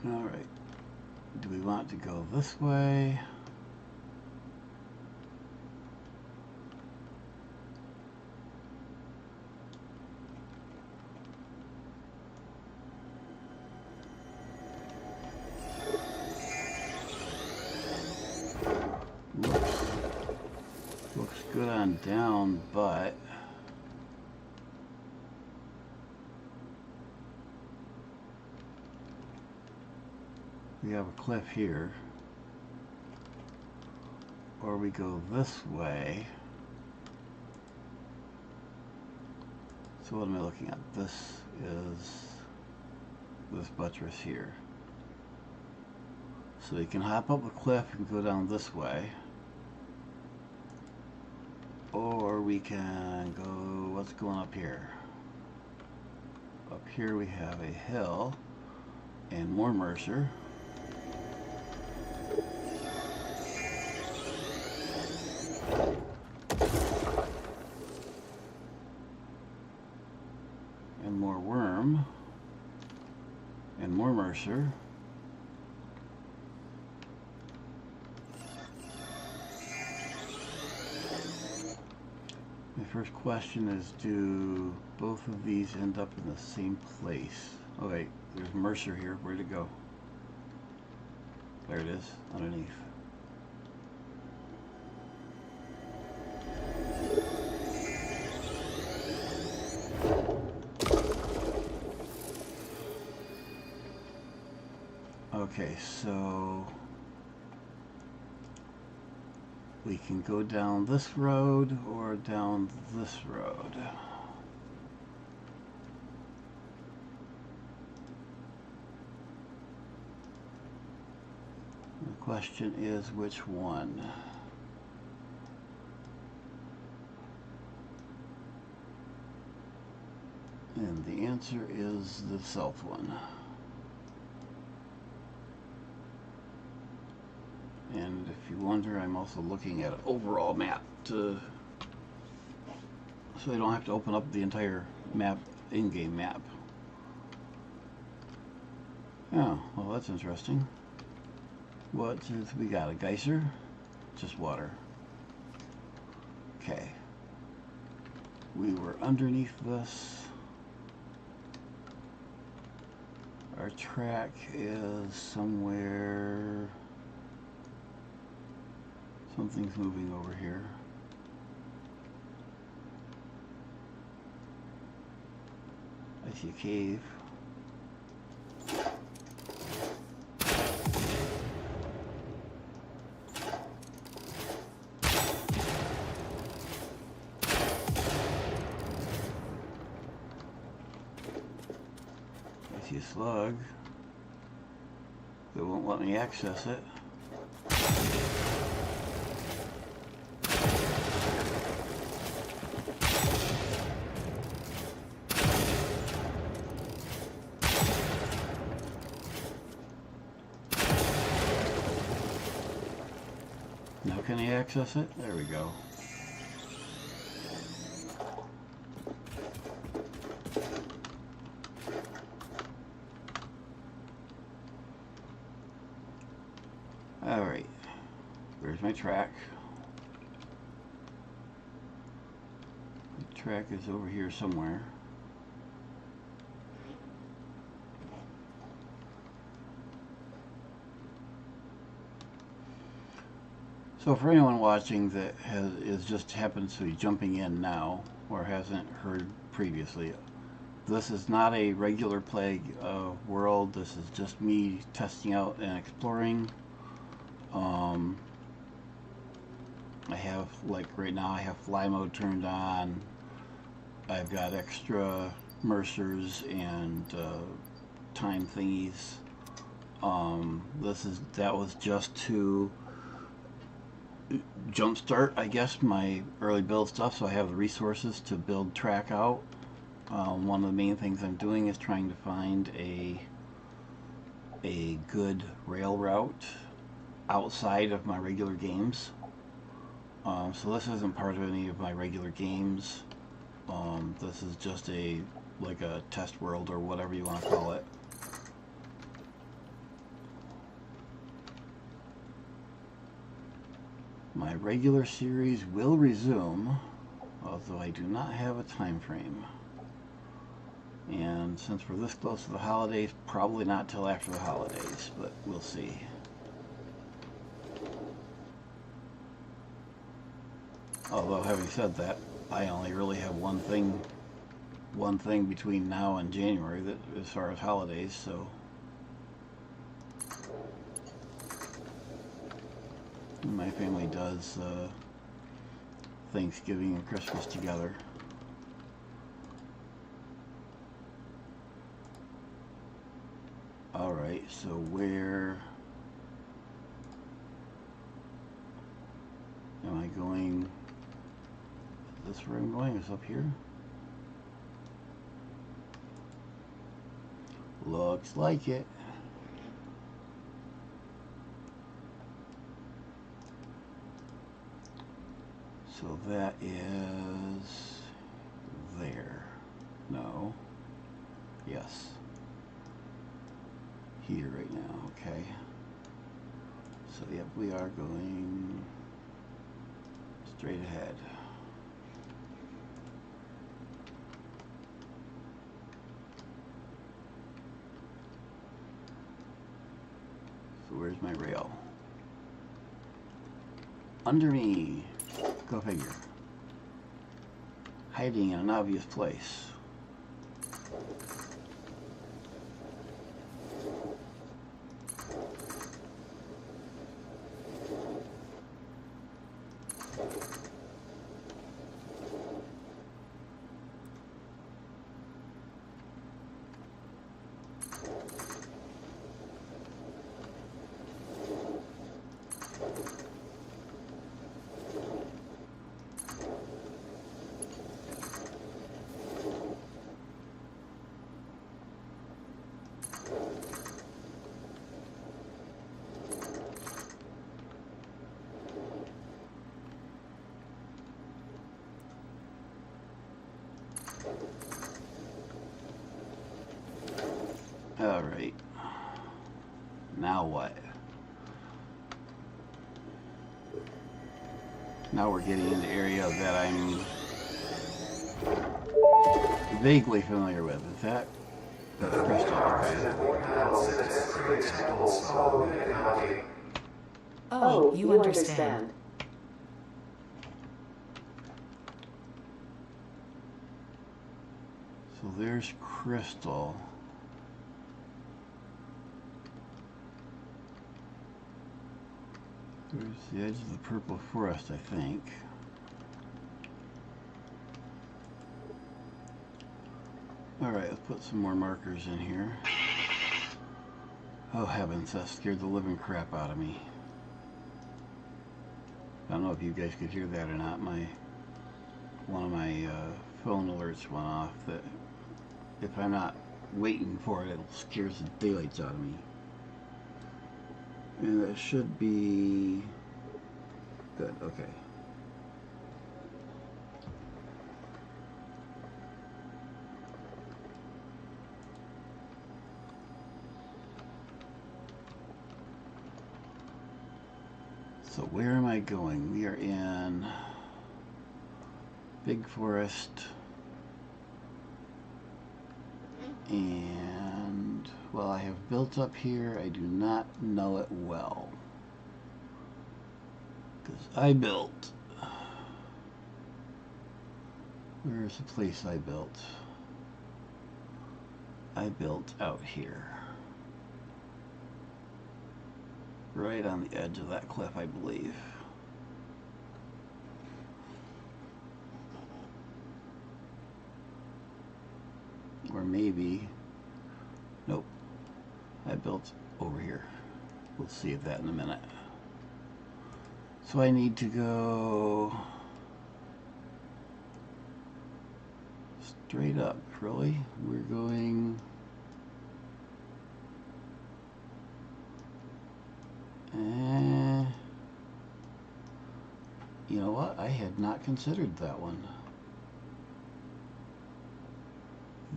All right. Do we want to go this way? good on down, but we have a cliff here. Or we go this way. So what am I looking at? This is this buttress here. So you can hop up the cliff and go down this way. Or we can go, what's going up here? Up here we have a hill and more Mercer. And more worm. And more Mercer. My first question is, do both of these end up in the same place? Oh wait, there's Mercer here. Where'd it go? There it is, underneath. Okay, so we can go down this road or down this road. The question is, which one? And the answer is the south one. And if you wonder, I'm also looking at an overall map so you don't have to open up the entire map, in-game map. Oh, well that's interesting. What is, we got a geyser? Just water. Okay. We were underneath this. Our track is somewhere. Something's moving over here. I see a cave. I see a slug. They won't let me access it. Now can I access it? There we go. Alright. Where's my track? The track is over here somewhere. So for anyone watching that is just happens to be jumping in now or hasn't heard previously, this is not a regular Plague world. This is just me testing out and exploring. I have, like right now, I have fly mode turned on. I've got extra Mercers and time thingies. That was just to jumpstart, I guess, my early build stuff, so I have the resources to build track out. One of the main things I'm doing is trying to find a good rail route outside of my regular games. So this isn't part of any of my regular games. This is just like a test world or whatever you want to call it. My regular series will resume, although I do not have a time frame. And since we're this close to the holidays, probably not till after the holidays, but we'll see. Although having said that, I only really have one thing between now and January that as far as holidays, so my family does Thanksgiving and Christmas together. Alright, so where am I going? Is this where I'm going? Is up here? Looks like it. So that is there. No. Yes. Here right now, okay. So yep, we are going straight ahead. So where's my rail? Under me. Go figure. Hiding in an obvious place. Alright. Now what? Now we're getting into the area that I'm vaguely familiar with. Is that? That's crystal. Okay. Oh, you understand. So there's crystal. There's the edge of the purple forest, I think. Alright, let's put some more markers in here. Oh heavens, that scared the living crap out of me. I don't know if you guys could hear that or not. One of my phone alerts went off that if I'm not waiting for it, it scares the daylights out of me. And that should be good. Okay. So where am I going? We are in Big Forest, and well, I have built up here. I do not know it well because I built. Where's the place I built? I built out here, right on the edge of that cliff, I believe. Or maybe, nope, I built over here. We'll see that in a minute. So I need to go straight up, really? We're going, you know what? I had not considered that one.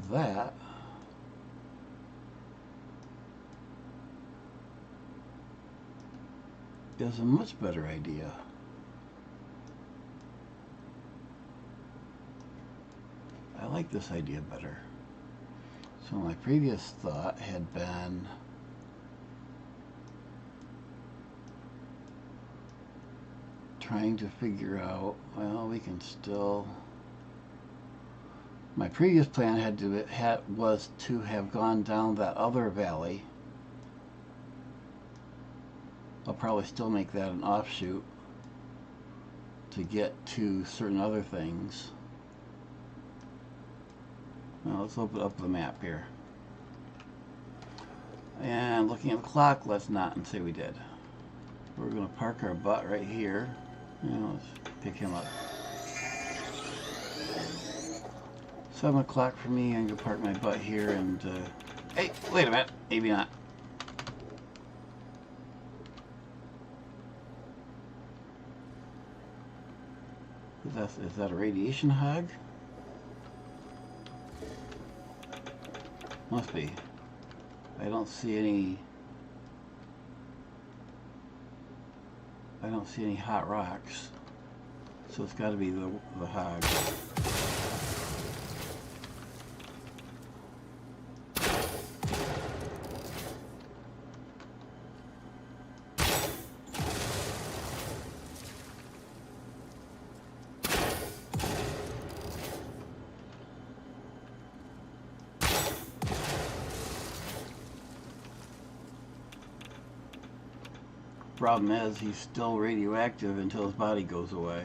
That is a much better idea. I like this idea better. So my previous thought had been trying to figure out, well, we can still, my previous plan was to have gone down that other valley. I'll probably still make that an offshoot to get to certain other things. Now let's open up the map here. And looking at the clock, let's not and say we did. We're going to park our butt right here. Let's pick him up. 7 o'clock for me. I'm going to park my butt here and... hey, wait a minute. Maybe not. Is that a radiation hog? Must be. I don't see any hot rocks, so it's got to be the hog. Problem is, he's still radioactive until his body goes away.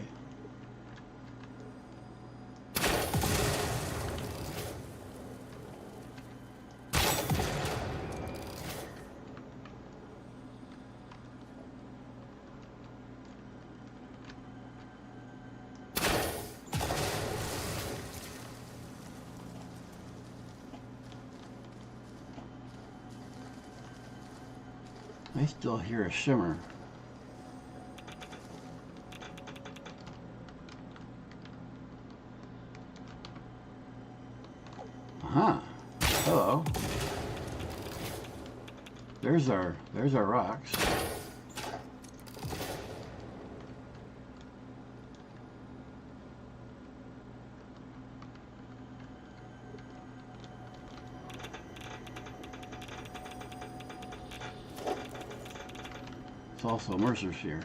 I still hear a shimmer. Huh. Hello. There's our rocks. It's also Mercer's here.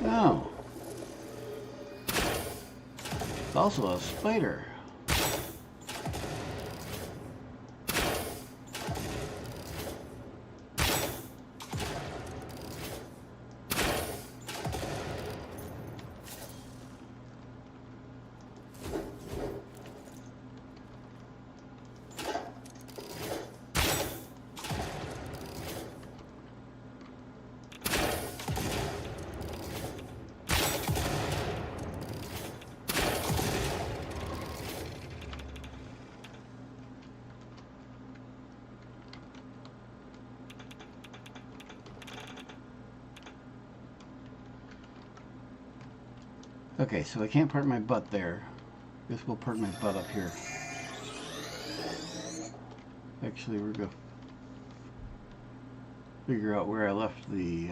Oh. It's also a spider. Okay, so I can't park my butt there. Guess we'll park my butt up here. Actually, we're going to figure out where I left the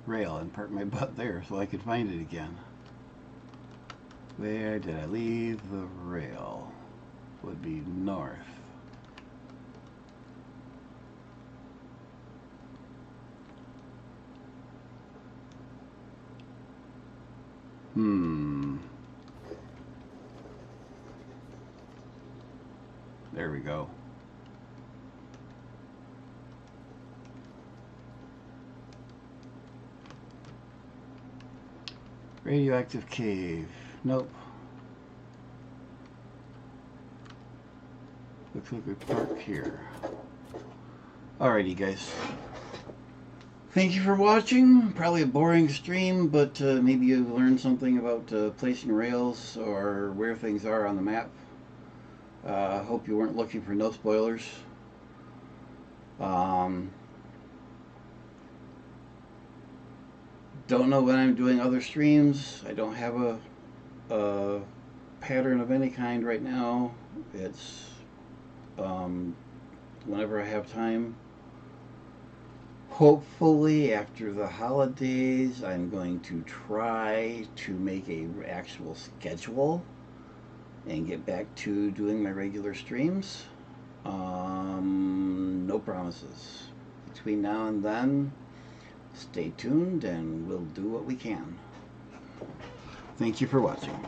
rail and park my butt there so I can find it again. Where did I leave the rail? Would be north. There we go. Radioactive cave. Nope. Looks like we park here. Alrighty, guys. Thank you for watching. Probably a boring stream, but maybe you learned something about placing rails or where things are on the map. Hope you weren't looking for no spoilers. Don't know when I'm doing other streams. I don't have a pattern of any kind right now. It's whenever I have time. Hopefully after the holidays I'm going to try to make a actual schedule and get back to doing my regular streams. No promises. Between now and then, stay tuned and we'll do what we can. Thank you for watching.